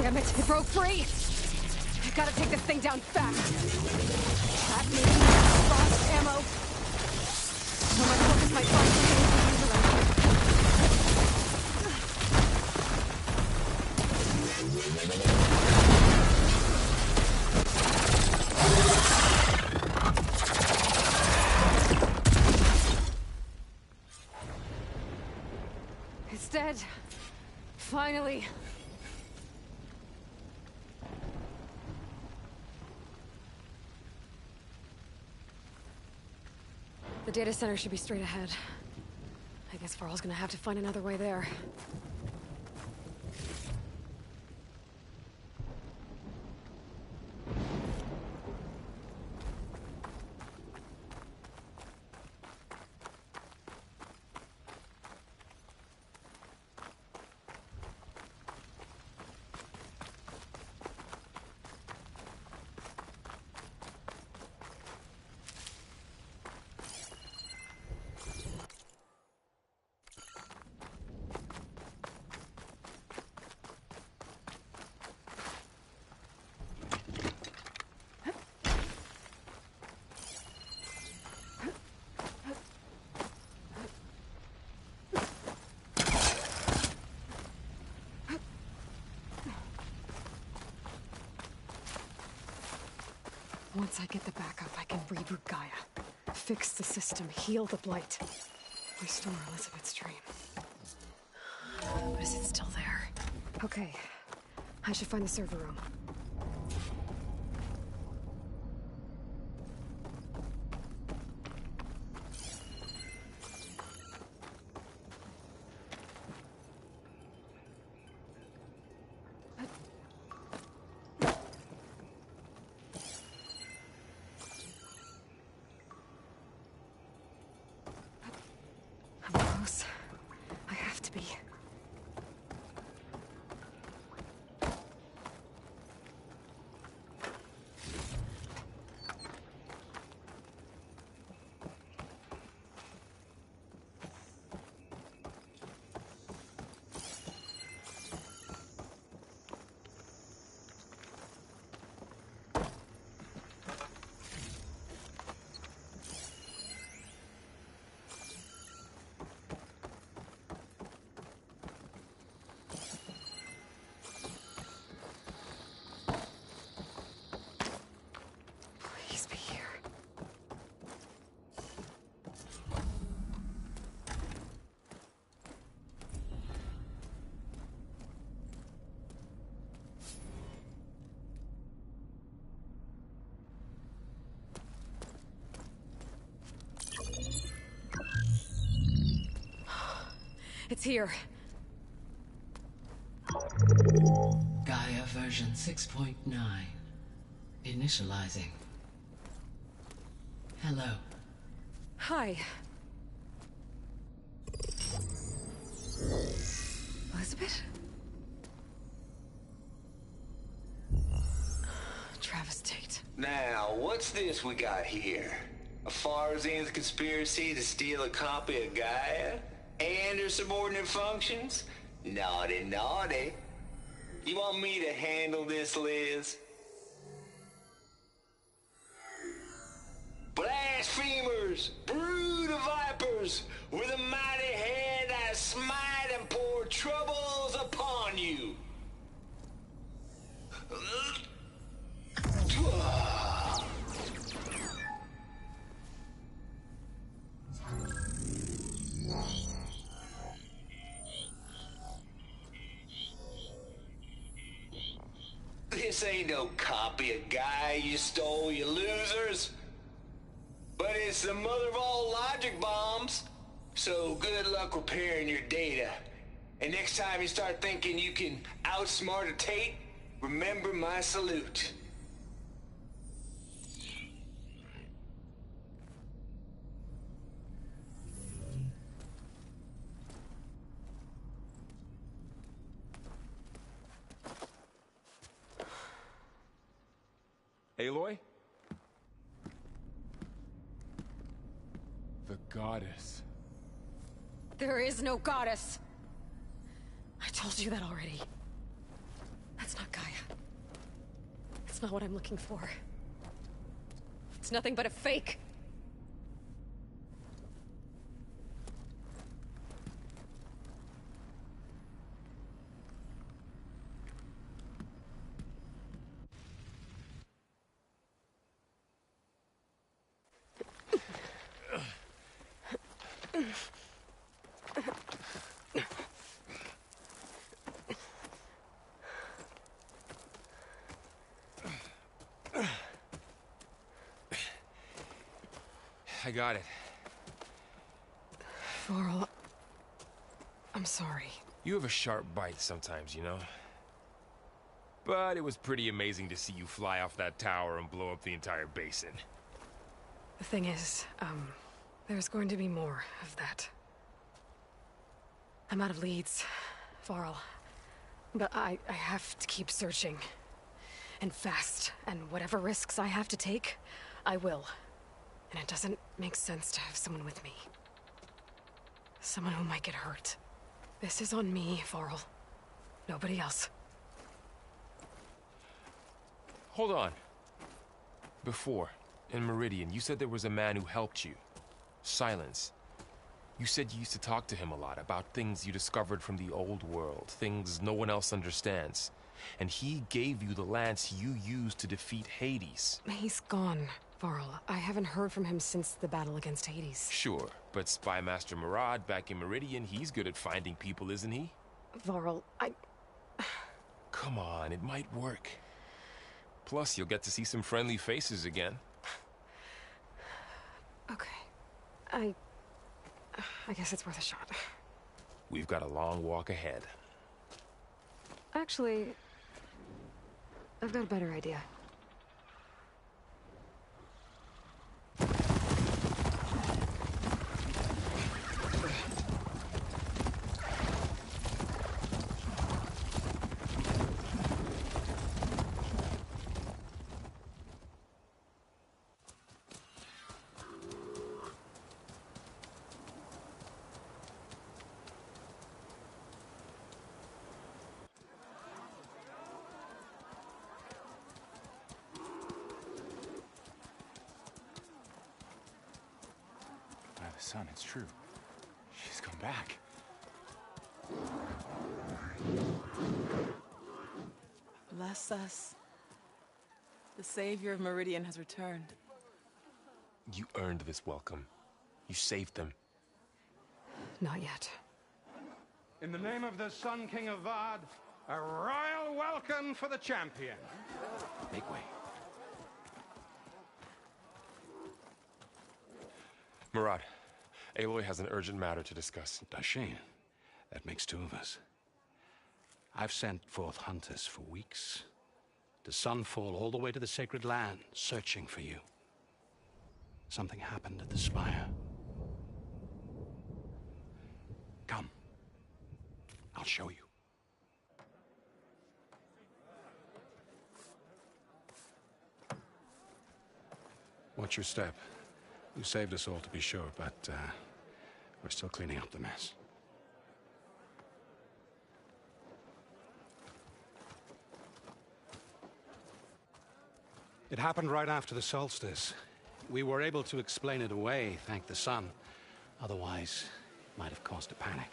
[SPEAKER 1] Damn it, it broke free! I gotta take this thing down fast. That may be lost ammo. So my focus might find something we can use around here. It's dead. Finally. The data center should be straight ahead. I guess Varl's gonna have to find another way there. Once I get the backup, I can reboot Gaia. Fix the system, heal the Blight. Restore Elizabeth's dream. But is it still there? Okay. I should find the server room. I'm close. I have to be. Please be here. It's here.
[SPEAKER 5] Gaia version 6.9. Initializing. Hello.
[SPEAKER 1] Hi. Elizabeth? Travis Tate.
[SPEAKER 6] Now, what's this we got here? A Farzian's conspiracy to steal a copy of Gaia? And her subordinate functions? Naughty, naughty. You want me to handle this, Liz? Blasphemers! Brood of vipers! With a mighty hand I smite and pour troubles upon you! This ain't no copy of Gaia you stole, you losers. But it's the mother of all logic bombs. So good luck repairing your data. And next time you start thinking you can outsmart a Tate, remember my salute.
[SPEAKER 2] Aloy? The goddess.
[SPEAKER 1] There is no goddess. I told you that already. That's That's not Gaia. It's not what I'm looking for. It's nothing but a fake.
[SPEAKER 2] I got it.
[SPEAKER 1] Varl, I'm sorry.
[SPEAKER 2] You have a sharp bite sometimes, you know? But it was pretty amazing to see you fly off that tower and blow up the entire basin.
[SPEAKER 1] The thing is, there's going to be more of that. I'm out of leads, Varl. But I have to keep searching. And fast. And whatever risks I have to take, I will. And it doesn't make sense to have someone with me. Someone who might get hurt. This is on me, Varl. Nobody else.
[SPEAKER 2] Hold on. Before, in Meridian, you said there was a man who helped you. Silence. You said you used to talk to him a lot about things you discovered from the old world, things no one else understands. And he gave you the lance you used to defeat Hades.
[SPEAKER 1] He's gone, Varl. I haven't heard from him since the battle against Hades.
[SPEAKER 2] Sure, but Spy Master Murad back in Meridian, he's good at finding people, isn't he?
[SPEAKER 1] Varl,
[SPEAKER 2] Come on, it might work. Plus, you'll get to see some friendly faces again.
[SPEAKER 1] Okay. I guess it's worth a shot.
[SPEAKER 2] We've got a long walk ahead.
[SPEAKER 1] Actually, I've got a better idea.
[SPEAKER 7] Son, it's true. She's come back.
[SPEAKER 8] Bless us. The savior of Meridian has returned.
[SPEAKER 2] You earned this welcome. You saved them.
[SPEAKER 1] Not yet.
[SPEAKER 9] In the name of the Sun King of Vard, a royal welcome for the champion.
[SPEAKER 7] Make way.
[SPEAKER 2] Murad, Aloy has an urgent matter to discuss.
[SPEAKER 7] Dashane, that makes two of us. I've sent forth hunters for weeks, to sunfall all the way to the sacred land, searching for you. Something happened at the spire. Come. I'll show you. Watch your step. You saved us all, to be sure, but we're still cleaning up the mess. It happened right after the solstice. We were able to explain it away, thank the sun. Otherwise, it might have caused a panic.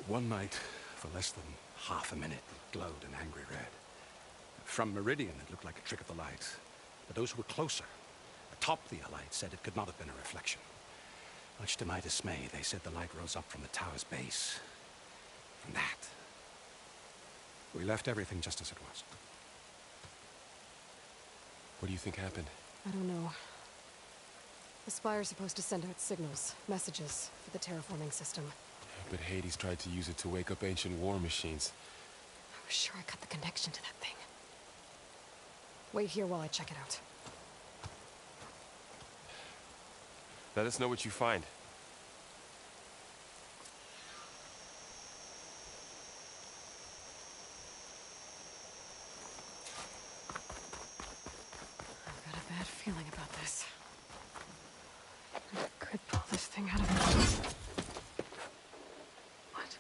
[SPEAKER 7] One night, for less than half a minute, it glowed an angry red. From Meridian, it looked like a trick of the light. But those who were closer, atop the light, said it could not have been a reflection. Much to my dismay, they said the light rose up from the tower's base. From that, we left everything just as it was.
[SPEAKER 2] What do you think happened?
[SPEAKER 1] I don't know. The Spire's supposed to send out signals, messages, for the terraforming system.
[SPEAKER 2] But Hades tried to use it to wake up ancient war machines.
[SPEAKER 1] I was sure I cut the connection to that thing. Wait here while I check it out.
[SPEAKER 2] Let us know what you find.
[SPEAKER 1] this. I could pull this thing out of it. What?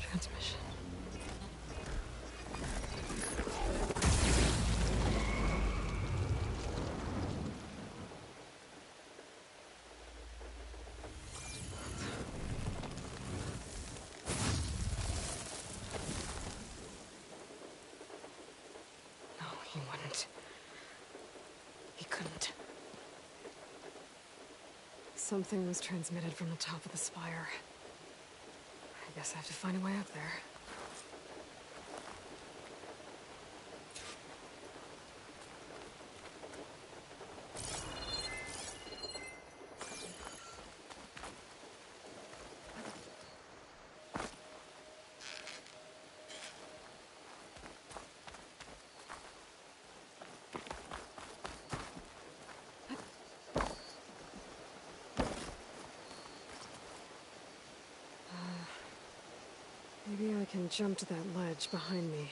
[SPEAKER 1] Transmission. No, he wouldn't. He couldn't. Something was transmitted from the top of the spire. I guess I have to find a way up there. Maybe I can jump to that ledge behind me.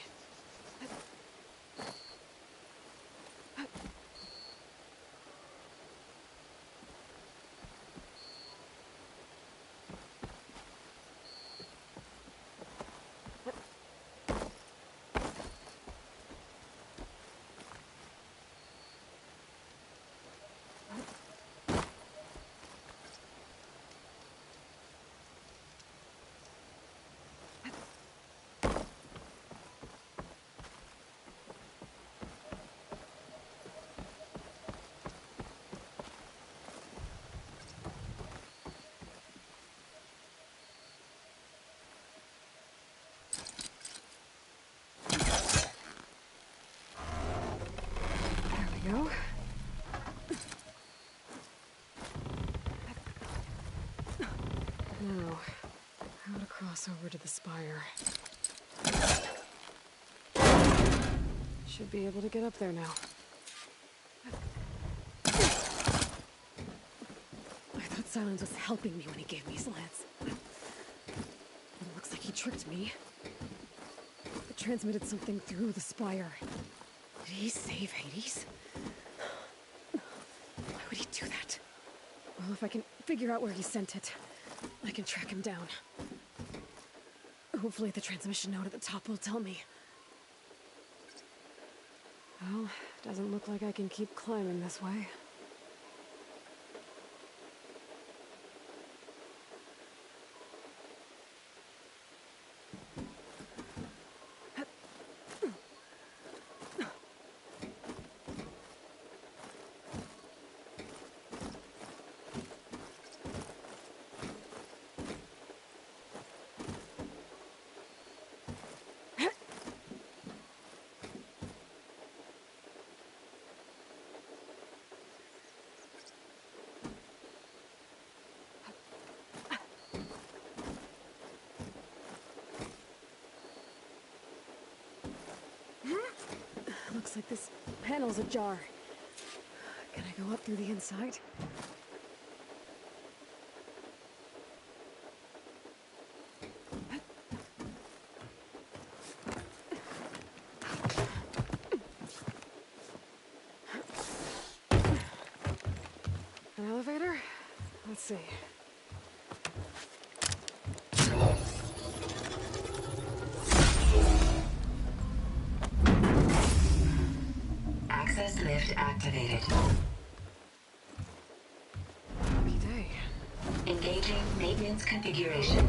[SPEAKER 1] Go. Now, how to cross over to the spire. Should be able to get up there now. I thought Silence was helping me when he gave me his lance. But it looks like he tricked me. It transmitted something through the spire. Did he save Hades? Why would he do that? Well, if I can figure out where he sent it, I can track him down. Hopefully the transmission note at the top will tell me. Well, doesn't look like I can keep climbing this way. Looks like this panel's ajar. Can I go up through the inside? An elevator? Let's see.
[SPEAKER 10] Access lift activated.
[SPEAKER 1] Happy day.
[SPEAKER 10] Engaging maintenance configuration.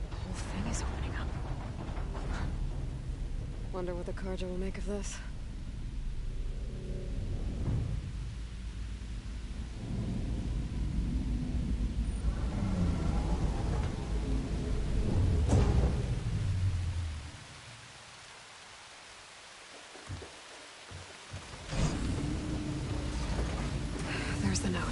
[SPEAKER 1] The whole thing is opening up. Wonder what the Karja will make of this. There's the note.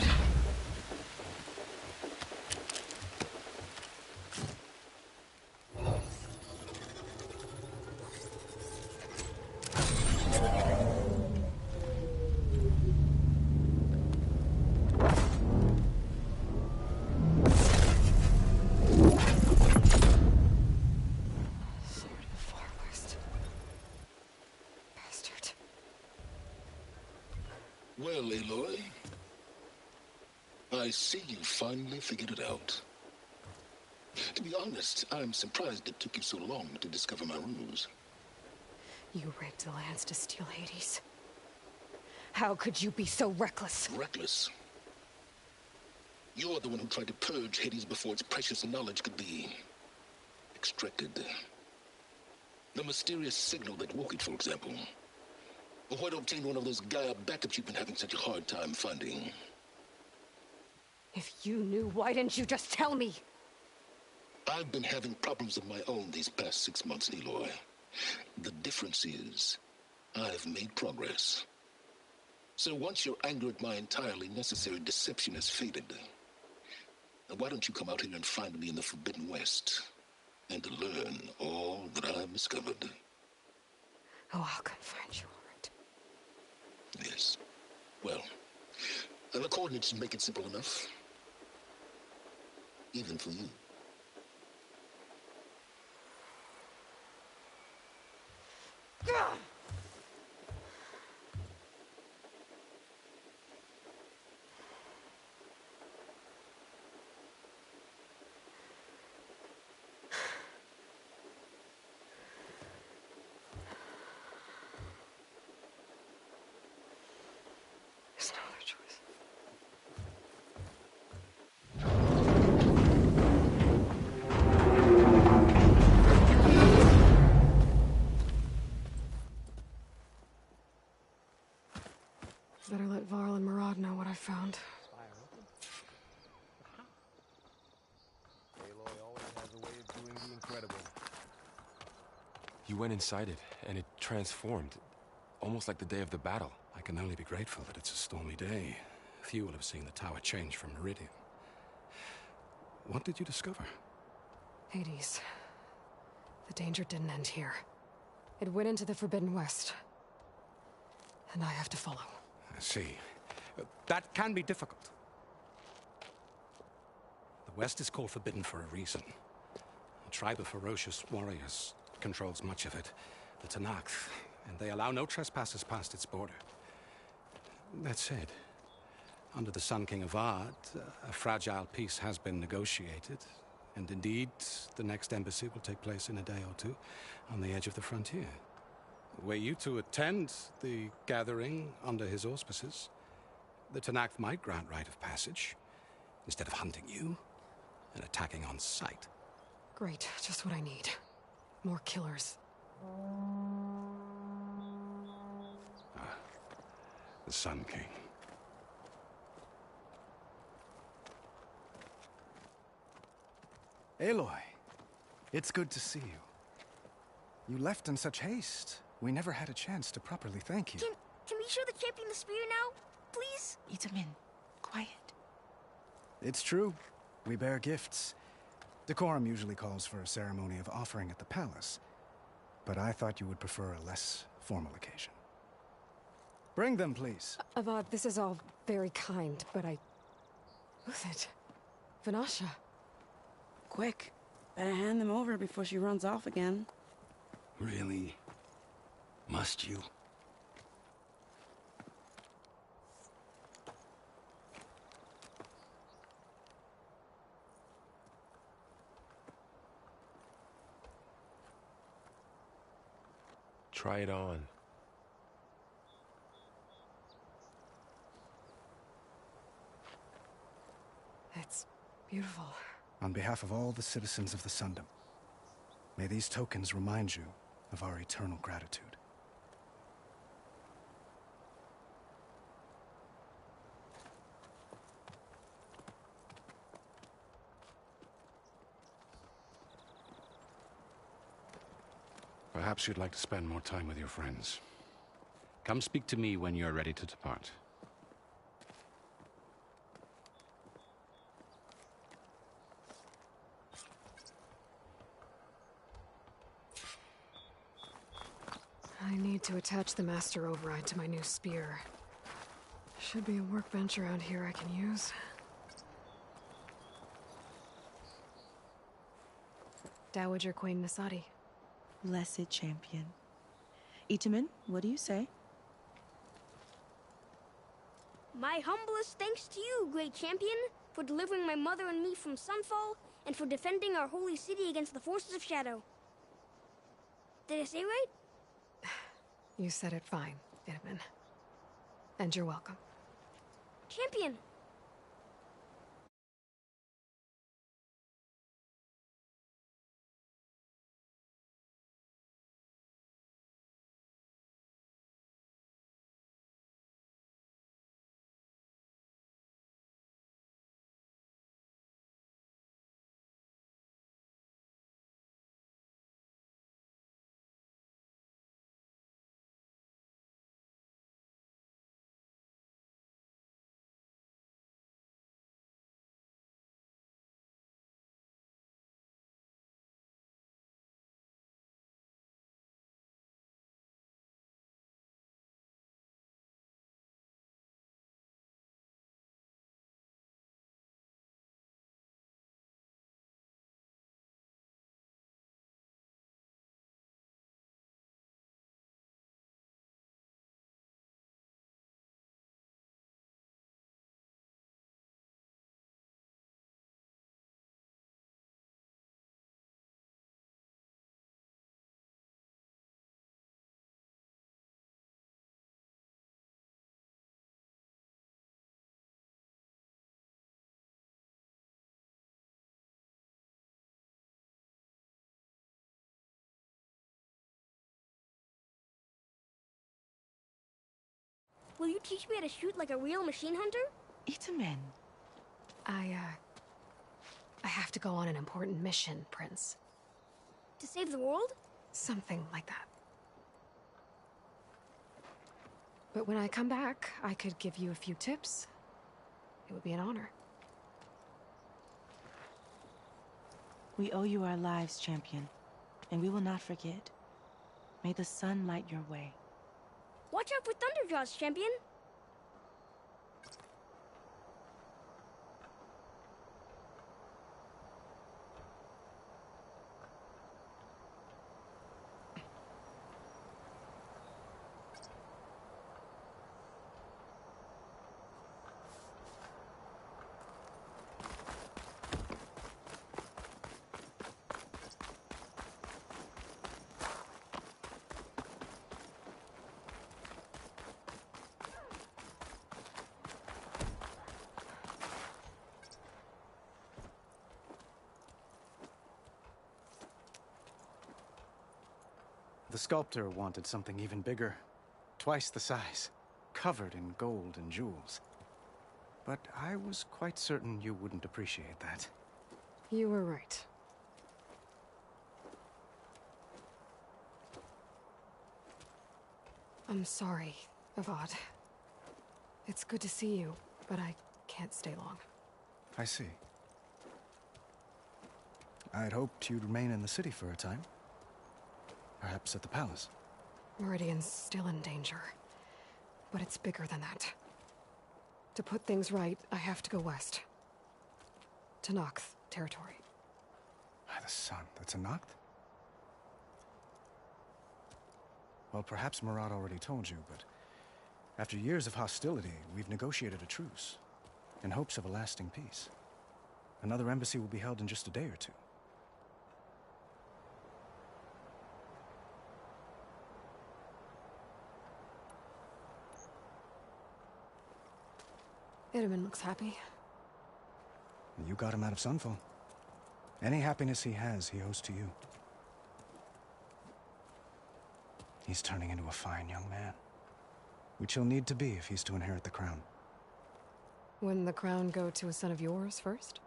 [SPEAKER 11] Well, Aloy, I see you finally figured it out. To be honest, I'm surprised it took you so long to discover my ruse.
[SPEAKER 1] You rigged the lands to steal Hades. How could you be so reckless?
[SPEAKER 11] Reckless? You're the one who tried to purge Hades before its precious knowledge could be extracted. The mysterious signal that woke it, for example. Or why to obtain one of those Gaia backups you've been having such a hard time finding.
[SPEAKER 1] If you knew, why didn't you just tell me?
[SPEAKER 11] I've been having problems of my own these past 6 months, Aloy. The difference is, I've made progress. So once your anger at my entirely necessary deception has faded, why don't you come out here and find me in the Forbidden West, and learn all that I've discovered?
[SPEAKER 1] Oh, I'll come find you, all right.
[SPEAKER 11] Yes. Well, the coordinates make it simple enough. Even for you.
[SPEAKER 1] There's no other choice. Better let Varl and Murad know what I found.
[SPEAKER 2] Aloy always has a way of doing the incredible. You went inside it, and it transformed. Almost like the day of the battle.
[SPEAKER 7] I can only be grateful that it's a stormy day. Few will have seen the tower change from Meridian. What did you discover?
[SPEAKER 1] Hades. The danger didn't end here. It went into the Forbidden West. And I have to follow.
[SPEAKER 7] I see. That can be difficult. The West is called Forbidden for a reason. A tribe of ferocious warriors controls much of it, the Tenakth, and they allow no trespassers past its border. That said, under the Sun King of Ard, a fragile peace has been negotiated, and indeed, the next embassy will take place in a day or two on the edge of the frontier. Were you to attend the gathering under his auspices, the Tenakth might grant right of passage, instead of hunting you and attacking on sight.
[SPEAKER 1] Great, just what I need. More killers.
[SPEAKER 7] The Sun King.
[SPEAKER 12] Aloy, it's good to see you. You left in such haste. We never had a chance to properly thank you.
[SPEAKER 13] Can we show the champion the spear now? Please?
[SPEAKER 8] Itamin, quiet.
[SPEAKER 12] It's true. We bear gifts. Decorum usually calls for a ceremony of offering at the palace. But I thought you would prefer a less formal occasion. Bring them, please.
[SPEAKER 1] Avad, this is all very kind, but Who's it? Vanasha.
[SPEAKER 14] Quick. Better hand them over before she runs off again.
[SPEAKER 11] Really? Must you?
[SPEAKER 2] Try it on.
[SPEAKER 1] It's beautiful.
[SPEAKER 12] On behalf of all the citizens of the Sundom, may these tokens remind you of our eternal gratitude.
[SPEAKER 7] Perhaps you'd like to spend more time with your friends. Come speak to me when you're ready to depart.
[SPEAKER 1] I need to attach the Master Override to my new spear. Should be a workbench around here I can use. Dowager Queen Nasadi.
[SPEAKER 8] Blessed champion. Itamin, what do you say?
[SPEAKER 13] My humblest thanks to you, great champion, for delivering my mother and me from Sunfall, and for defending our holy city against the forces of Shadow. Did I say right?
[SPEAKER 1] You said it fine, Edmund. And you're welcome.
[SPEAKER 13] Champion! Will you teach me how to shoot like a real machine hunter?
[SPEAKER 15] Itamen.
[SPEAKER 1] I have to go on an important mission, Prince.
[SPEAKER 13] To save the world?
[SPEAKER 1] Something like that. But when I come back, I could give you a few tips. It would be an honor.
[SPEAKER 15] We owe you our lives, champion, and we will not forget. May the sun light your way.
[SPEAKER 13] Watch out for Thunderjaws, champion!
[SPEAKER 12] The sculptor wanted something even bigger, twice the size, covered in gold and jewels. But I was quite certain you wouldn't appreciate that.
[SPEAKER 1] You were right. I'm sorry, Avad. It's good to see you, but I can't stay long.
[SPEAKER 12] I see. I'd hoped you'd remain in the city for a time. Perhaps at the palace.
[SPEAKER 1] Meridian's still in danger. But it's bigger than that. To put things right, I have to go west. To Nox territory.
[SPEAKER 12] By the sun, that's a Noct? Well, perhaps Murad already told you, but after years of hostility, we've negotiated a truce, in hopes of a lasting peace. Another embassy will be held in just a day or two.
[SPEAKER 1] Itamen looks happy.
[SPEAKER 12] You got him out of Sunfall. Any happiness he has, he owes to you. He's turning into a fine young man. Which he'll need to be if he's to inherit the crown.
[SPEAKER 1] Wouldn't the crown go to a son of yours first?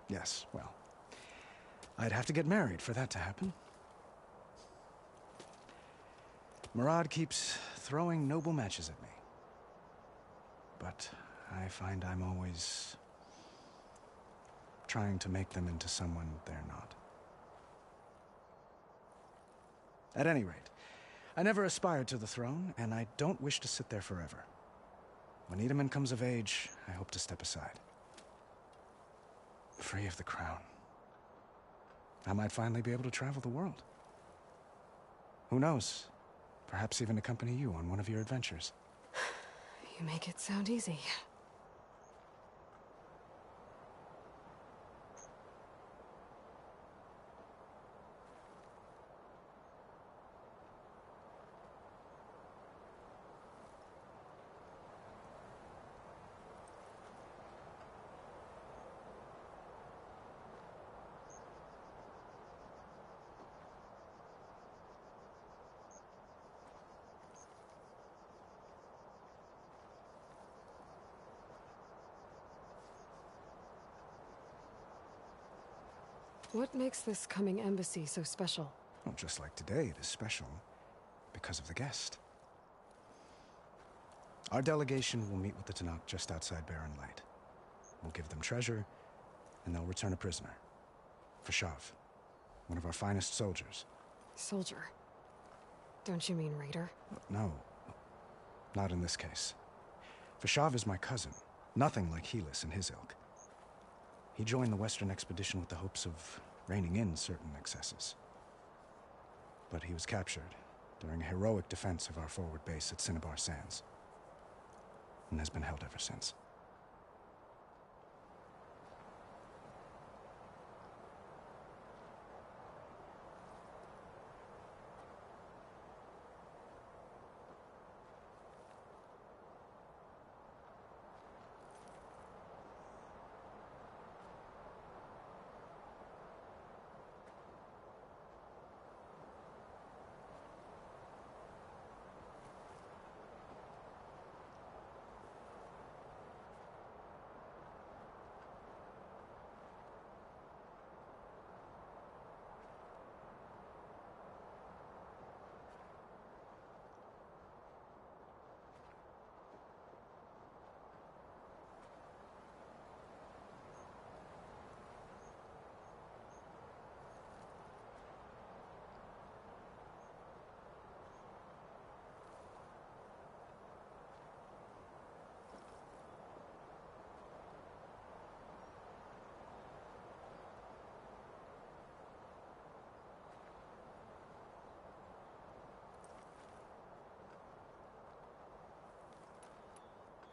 [SPEAKER 12] Yes, well, I'd have to get married for that to happen. Murad keeps throwing noble matches at me. But I find I'm always trying to make them into someone they're not. At any rate, I never aspired to the throne, and I don't wish to sit there forever. When Itamen comes of age, I hope to step aside. Free of the crown. I might finally be able to travel the world. Who knows? Perhaps even accompany you on one of your adventures.
[SPEAKER 1] You make it sound easy. What makes this coming embassy so special?
[SPEAKER 12] Well, just like today, it is special because of the guest. Our delegation will meet with the Tanakh just outside Barren Light. We'll give them treasure, and they'll return a prisoner. Fashav, one of our finest soldiers.
[SPEAKER 1] Soldier? Don't you mean raider?
[SPEAKER 12] No, not in this case. Fashav is my cousin, nothing like Helis and his ilk. He joined the Western expedition with the hopes of reining in certain excesses. But he was captured during a heroic defense of our forward base at Cinnabar Sands, and has been held ever since.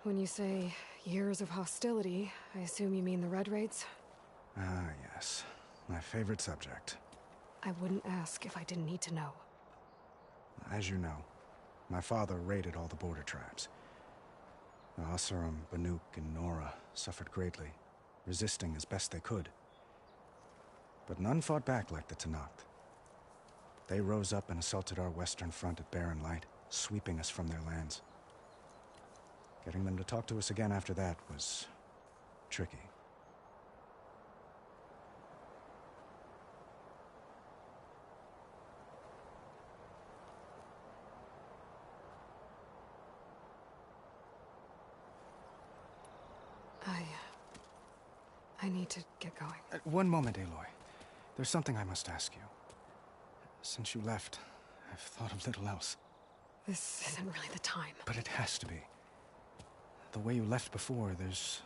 [SPEAKER 1] When you say years of hostility, I assume you mean the Red Raids?
[SPEAKER 12] Ah, yes. My favorite subject.
[SPEAKER 1] I wouldn't ask if I didn't need to know.
[SPEAKER 12] As you know, my father raided all the border tribes. The Asuram, Banuk, and Nora suffered greatly, resisting as best they could. But none fought back like the Tanakh. They rose up and assaulted our western front at Barren Light, sweeping us from their lands. Getting them to talk to us again after that was tricky.
[SPEAKER 1] I need to get going.
[SPEAKER 12] One moment, Aloy. There's something I must ask you. Since you left, I've thought of little else.
[SPEAKER 1] This isn't really the time.
[SPEAKER 12] But it has to be. The way you left before, there's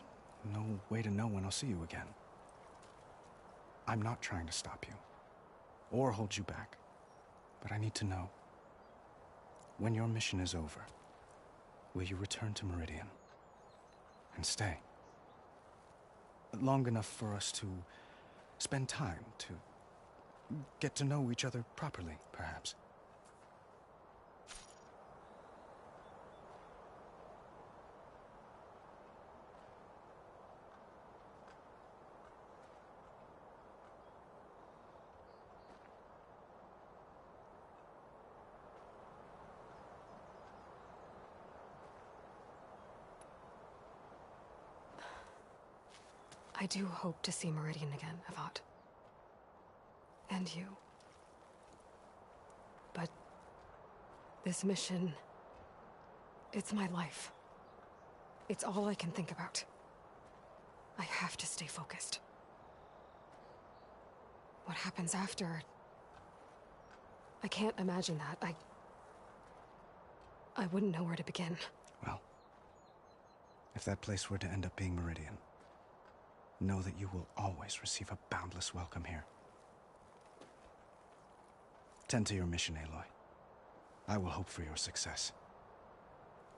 [SPEAKER 12] no way to know when I'll see you again. I'm not trying to stop you, or hold you back, but I need to know. When your mission is over, will you return to Meridian? And stay? Long enough for us to spend time, to get to know each other properly, perhaps.
[SPEAKER 1] I do hope to see Meridian again, Avad. And you. But this mission, it's my life. It's all I can think about. I have to stay focused. What happens after? I can't imagine that. I wouldn't know where to begin.
[SPEAKER 12] Well, if that place were to end up being Meridian, know that you will always receive a boundless welcome here. Tend to your mission, Aloy. I will hope for your success.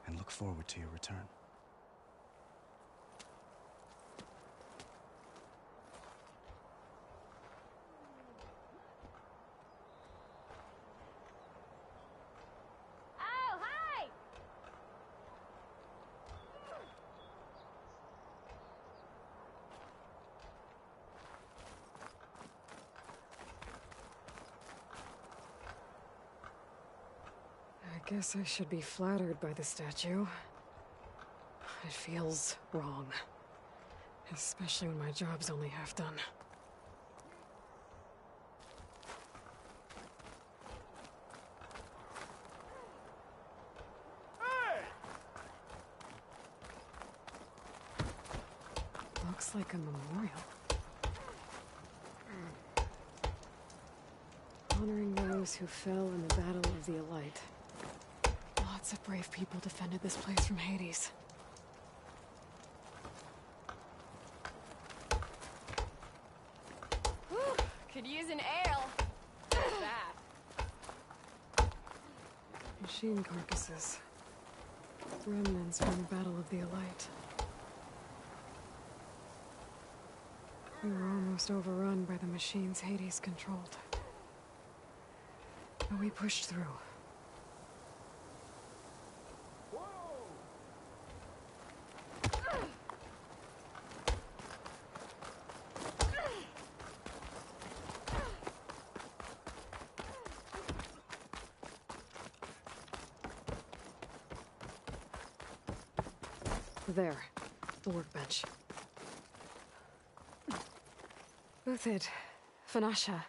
[SPEAKER 12] and look forward to your return.
[SPEAKER 13] Oh, hi!
[SPEAKER 1] I guess I should be flattered by the statue. It feels wrong. Especially when my job's only half done. Looks like a memorial. Honoring those who fell in the Battle of the Elite. Lots of brave people defended this place from Hades.
[SPEAKER 16] Whew, could use an ale. That.
[SPEAKER 1] Machine carcasses. Remnants from the Battle of the Elite. We were almost overrun by the machines Hades controlled. But we pushed through. There, the workbench. Uthid, Vanasha,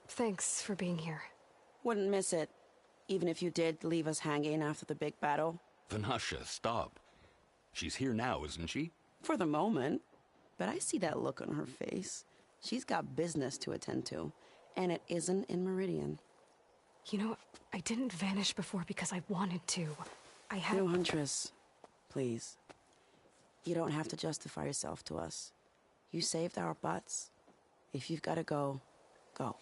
[SPEAKER 1] thanks for being here.
[SPEAKER 14] Wouldn't miss it, even if you did leave us hanging after the big battle.
[SPEAKER 7] Vanasha, stop. She's here now, isn't she?
[SPEAKER 14] For the moment. But I see that look on her face. She's got business to attend to, and it isn't in Meridian.
[SPEAKER 1] You know, I didn't vanish before because I wanted to. I had...
[SPEAKER 14] No, Huntress. Please. You don't have to justify yourself to us. You saved our butts. If you've got to go, go.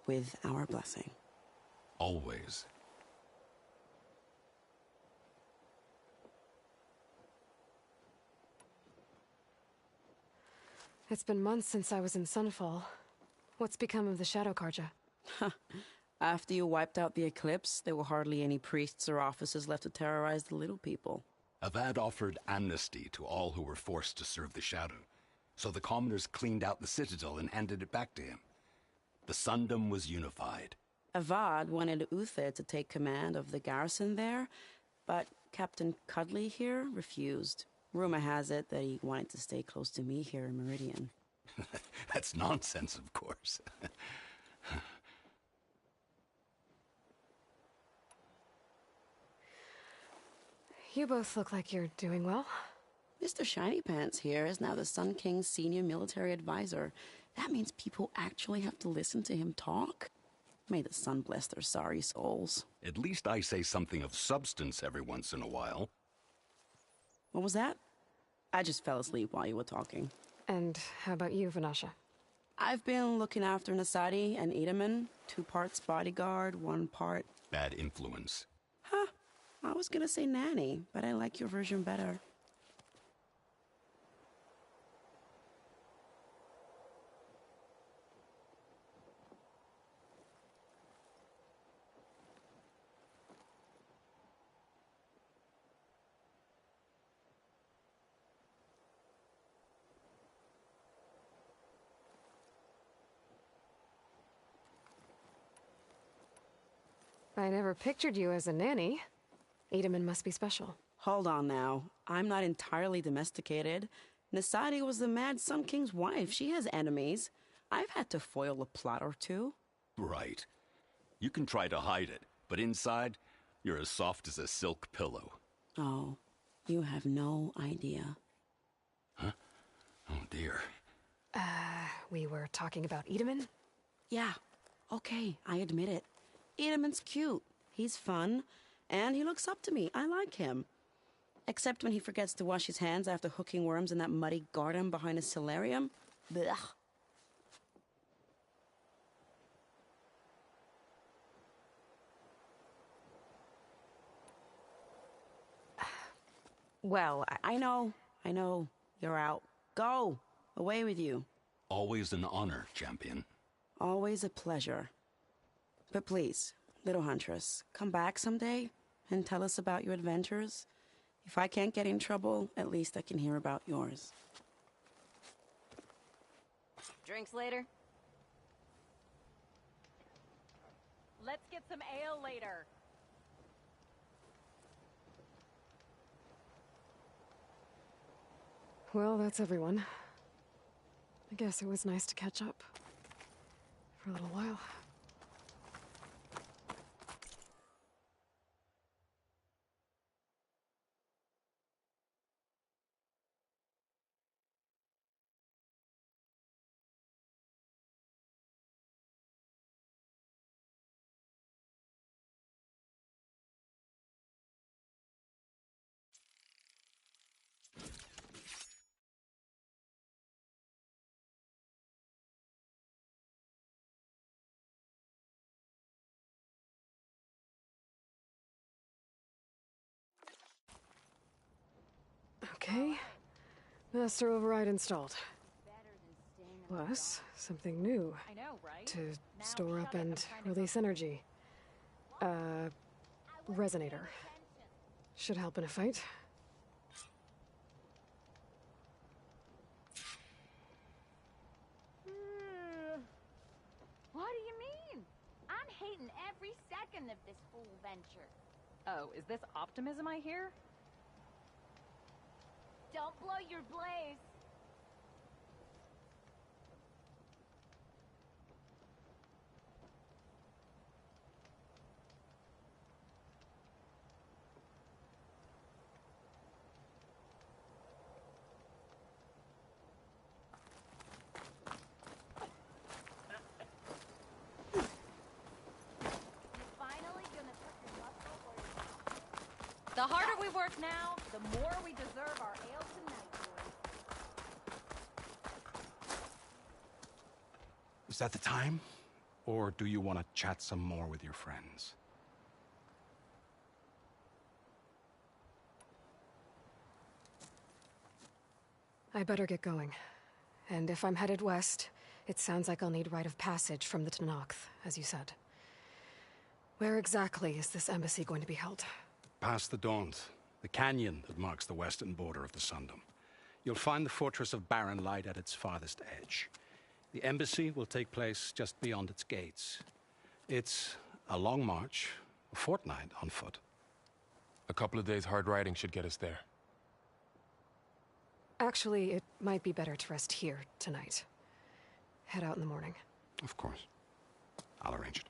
[SPEAKER 14] With our blessing.
[SPEAKER 7] Always.
[SPEAKER 1] It's been months since I was in Sunfall. What's become of the Shadow Karja?
[SPEAKER 14] After you wiped out the Eclipse, there were hardly any priests or officers left to terrorize the little people.
[SPEAKER 7] Avad offered amnesty to all who were forced to serve the Shadow. So the commoners cleaned out the citadel and handed it back to him. The Sundom was unified.
[SPEAKER 14] Avad wanted Uthid to take command of the garrison there, but Captain Cudley here refused. Rumor has it that he wanted to stay close to me here in Meridian.
[SPEAKER 7] That's nonsense, of course.
[SPEAKER 1] You both look like you're doing well.
[SPEAKER 14] Mr. Shiny Pants here is now the Sun King's senior military advisor. That means people actually have to listen to him talk? May the sun bless their sorry souls.
[SPEAKER 7] At least I say something of substance every once in a while.
[SPEAKER 14] What was that? I just fell asleep while you were talking.
[SPEAKER 1] And how about you, Vanasha?
[SPEAKER 14] I've been looking after Nasadi and Edaman. 2 parts bodyguard, 1 part...
[SPEAKER 7] Bad influence.
[SPEAKER 14] Huh. I was gonna say nanny, but I like your version better.
[SPEAKER 1] I never pictured you as a nanny. Edaman must be special.
[SPEAKER 14] Hold on now. I'm not entirely domesticated. Nasadi was the Mad Sun King's wife. She has enemies. I've had to foil a plot or 2.
[SPEAKER 7] Right. You can try to hide it, but inside, you're as soft as a silk pillow.
[SPEAKER 14] Oh, you have no idea.
[SPEAKER 7] Huh? Oh, dear.
[SPEAKER 1] We were talking about Edaman?
[SPEAKER 14] Yeah. Okay, I admit it. Edaman's cute. He's fun. And he looks up to me. I like him. Except when he forgets to wash his hands after hooking worms in that muddy garden behind his solarium. Blech. Well, I know. You're out. Go! Away with you.
[SPEAKER 7] Always an honor, champion.
[SPEAKER 14] Always a pleasure. But please, little Huntress, come back someday and tell us about your adventures. If I can't get in trouble, at least I can hear about yours.
[SPEAKER 16] Drinks later? Let's get some ale later.
[SPEAKER 1] Well, that's everyone. I guess it was nice to catch up. For a little while. Okay. Master override installed. Plus, something new.
[SPEAKER 16] I know, right?
[SPEAKER 1] To store up and release energy. Resonator. Should help in a fight.
[SPEAKER 16] What do you mean? I'm hating every second of this fool venture. Oh, is this optimism I hear? Don't blow your blaze. The harder we work now, the more we deserve our ale tonight, boys.
[SPEAKER 7] Is that the time? Or do you want to chat some more with your friends?
[SPEAKER 1] I better get going. And if I'm headed west, it sounds like I'll need rite of passage from the Tenakth, as you said. Where exactly is this embassy going to be held?
[SPEAKER 7] Past the Daunt, the canyon that marks the western border of the Sundom. You'll find the fortress of Barren Light at its farthest edge. The embassy will take place just beyond its gates. It's a long march, a fortnight on foot.
[SPEAKER 2] A couple of days hard riding should get us there.
[SPEAKER 1] Actually, it might be better to rest here tonight. Head out in the morning.
[SPEAKER 7] Of course. I'll arrange it.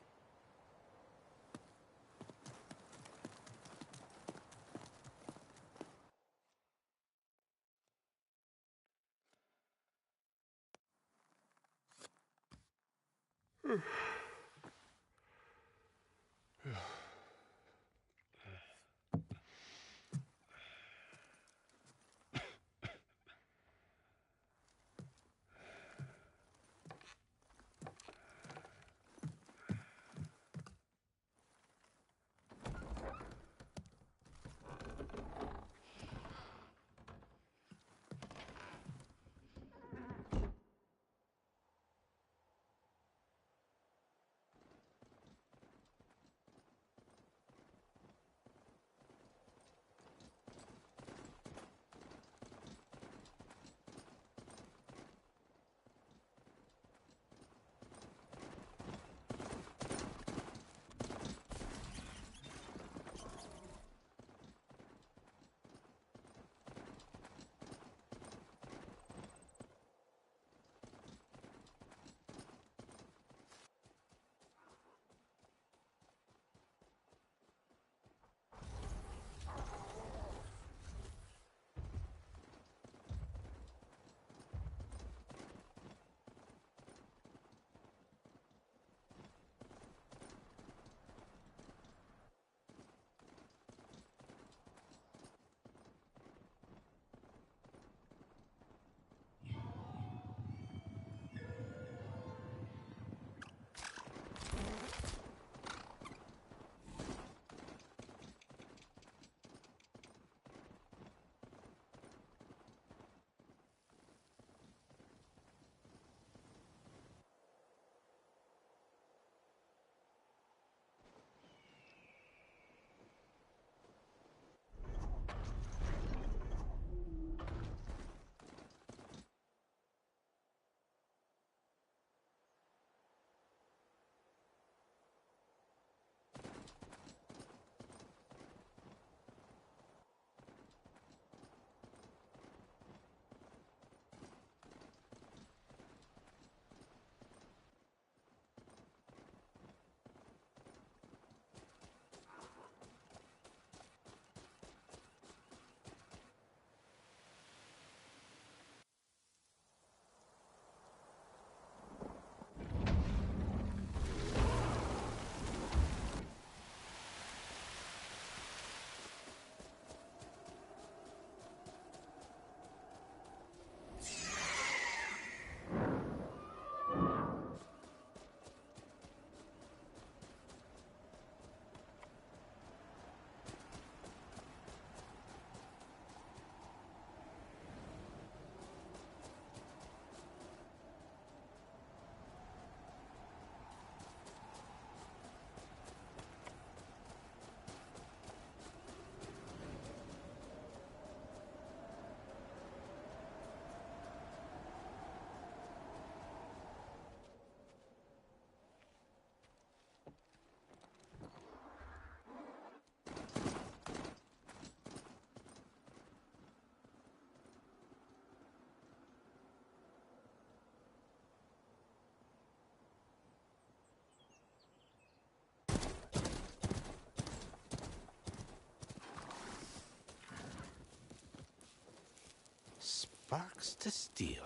[SPEAKER 17] Sparks to steel.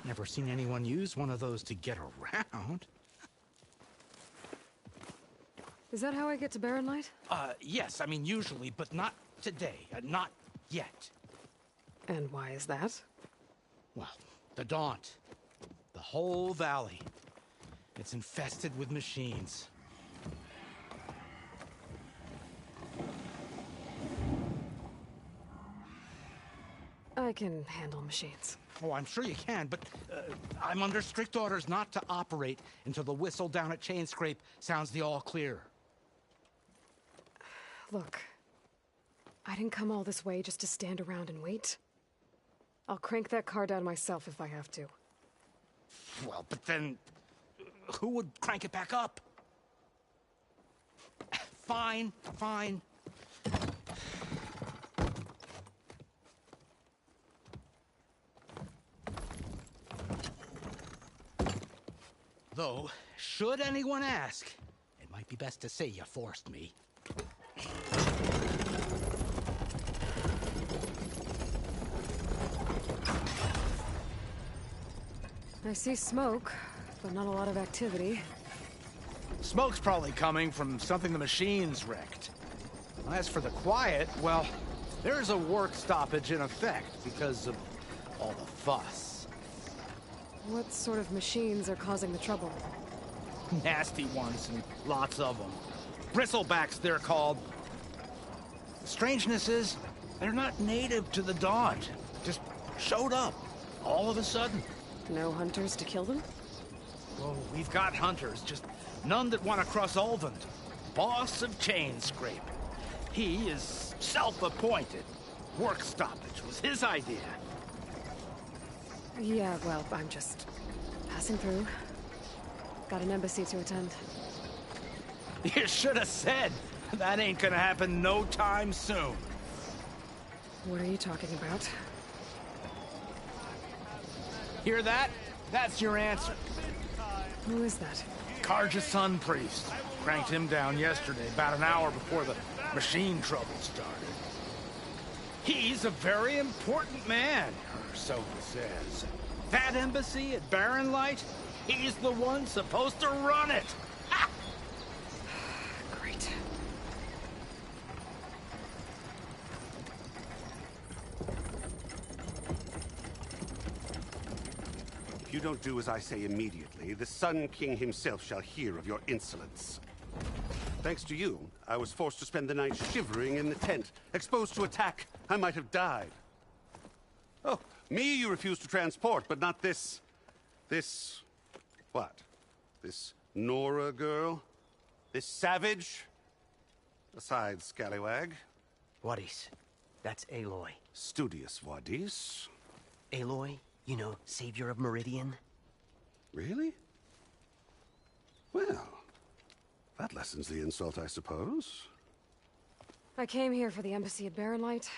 [SPEAKER 17] Never seen anyone use one of those to get around.
[SPEAKER 1] Is that how I get to Barren Light?
[SPEAKER 17] Yes, I mean usually, but not today. Not yet.
[SPEAKER 1] And why is that?
[SPEAKER 17] Well, the Daunt. The whole valley. It's infested with machines.
[SPEAKER 1] I can handle machines.
[SPEAKER 17] Oh, I'm sure you can, but I'm under strict orders not to operate until the whistle down at Chainscrape sounds the all clear.
[SPEAKER 1] Look, I didn't come all this way just to stand around and wait. I'll crank that car down myself if I have to.
[SPEAKER 17] Well, but then who would crank it back up? Fine, fine. Though, should anyone ask, it might be best to say you forced me.
[SPEAKER 1] I see smoke, but not a lot of activity.
[SPEAKER 17] Smoke's probably coming from something the machines wrecked. As for the quiet, well, there's a work stoppage in effect because of all the fuss.
[SPEAKER 1] What sort of machines are causing the trouble?
[SPEAKER 17] Nasty ones, and lots of them. Bristlebacks, they're called. The strangeness is, they're not native to the Daunt. Just showed up, all of a sudden.
[SPEAKER 1] No hunters to kill them?
[SPEAKER 17] Well, we've got hunters, just none that want to cross Ulvund. Boss of Chainscrape. He is self-appointed. Work stoppage was his idea.
[SPEAKER 1] Yeah, well, I'm just passing through. Got an embassy to attend.
[SPEAKER 17] You should have said. That ain't gonna happen no time soon.
[SPEAKER 1] What are you talking about?
[SPEAKER 17] Hear that? That's your answer.
[SPEAKER 1] Who is that?
[SPEAKER 17] Karja's son priest. Cranked him down yesterday, about an hour before the machine trouble started. He's a very important man, or so he says. That embassy at Barren Light, he's the one supposed to run it. Ha!
[SPEAKER 1] Great.
[SPEAKER 18] If you don't do as I say immediately, the Sun King himself shall hear of your insolence. Thanks to you, I was forced to spend the night shivering in the tent. Exposed to attack, I might have died. Oh, me you refuse to transport, but not this... what? This Nora girl? This savage? Besides, scallywag.
[SPEAKER 19] Wadis. That's Aloy.
[SPEAKER 18] Studious Wadis.
[SPEAKER 19] Aloy, you know, savior of Meridian.
[SPEAKER 18] Really? Well, that lessens the insult, I suppose.
[SPEAKER 1] I came here for the embassy at Barren Light.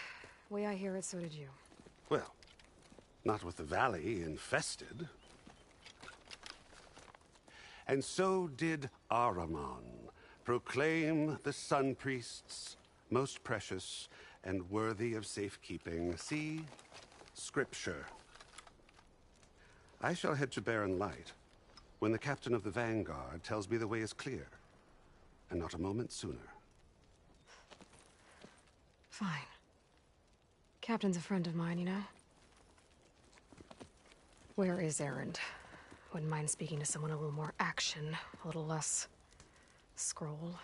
[SPEAKER 1] Way I hear it, so did you.
[SPEAKER 18] Well, not with the valley infested. And so did Ahriman proclaim the Sun Priests most precious and worthy of safekeeping. See? Scripture. I shall head to Barren Light when the captain of the Vanguard tells me the way is clear, and not a moment sooner.
[SPEAKER 1] Fine. Captain's a friend of mine, you know? Where is Erend? Wouldn't mind speaking to someone a little more action, a little less scroll.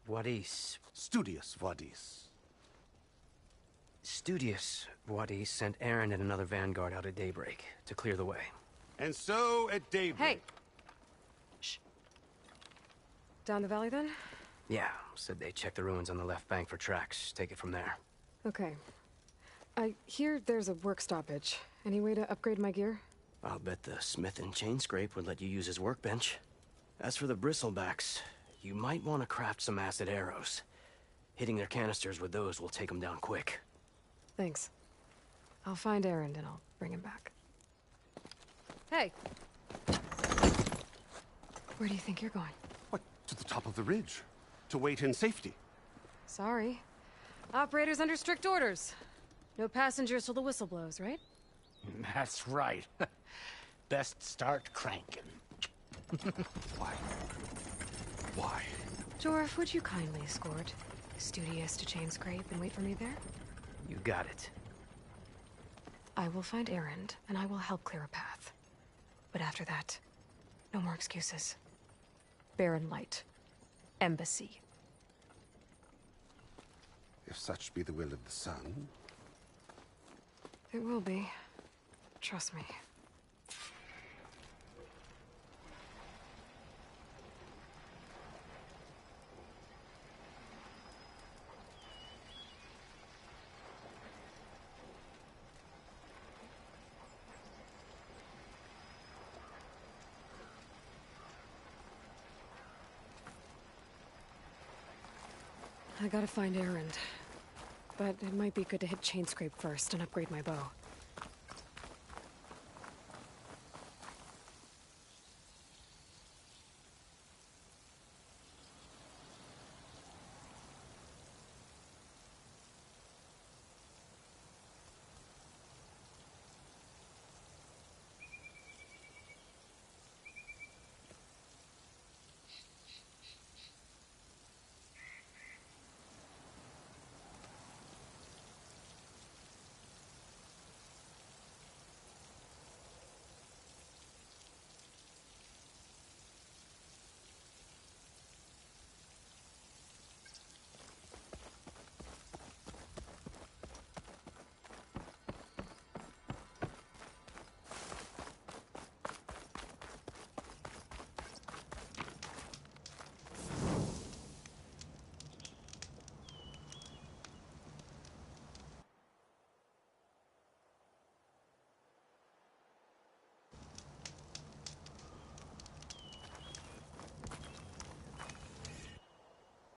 [SPEAKER 19] Wadis.
[SPEAKER 18] Studious Wadis.
[SPEAKER 19] Studious Wadis sent Aaron and another Vanguard out at daybreak to clear the way.
[SPEAKER 18] And so at daybreak...
[SPEAKER 1] Hey! Shh. Down the valley, then?
[SPEAKER 19] Yeah, said they checked the ruins on the left bank for tracks. Take it from there.
[SPEAKER 1] Okay. I hear there's a work stoppage. Any way to upgrade my gear?
[SPEAKER 19] I'll bet the smith in Chainscrape would let you use his workbench. As for the bristlebacks, you might want to craft some acid arrows. Hitting their canisters with those will take them down quick.
[SPEAKER 1] Thanks. I'll find Erend and I'll bring him back. Hey! Where do you think you're going?
[SPEAKER 18] What, to the top of the ridge? To wait in safety?
[SPEAKER 1] Sorry. Operators under strict orders. No passengers till the whistle blows, right?
[SPEAKER 17] That's right. Best start cranking.
[SPEAKER 7] Why? Why?
[SPEAKER 1] Jorf, would you kindly escort Studious to Chainscrape and wait for me there?
[SPEAKER 19] You got it.
[SPEAKER 1] I will find Erend, and I will help clear a path. But after that, no more excuses. Barren Light. Embassy.
[SPEAKER 18] If such be the will of the sun.
[SPEAKER 1] It will be. Trust me. I gotta find Erend. But it might be good to hit Chainscrape first and upgrade my bow.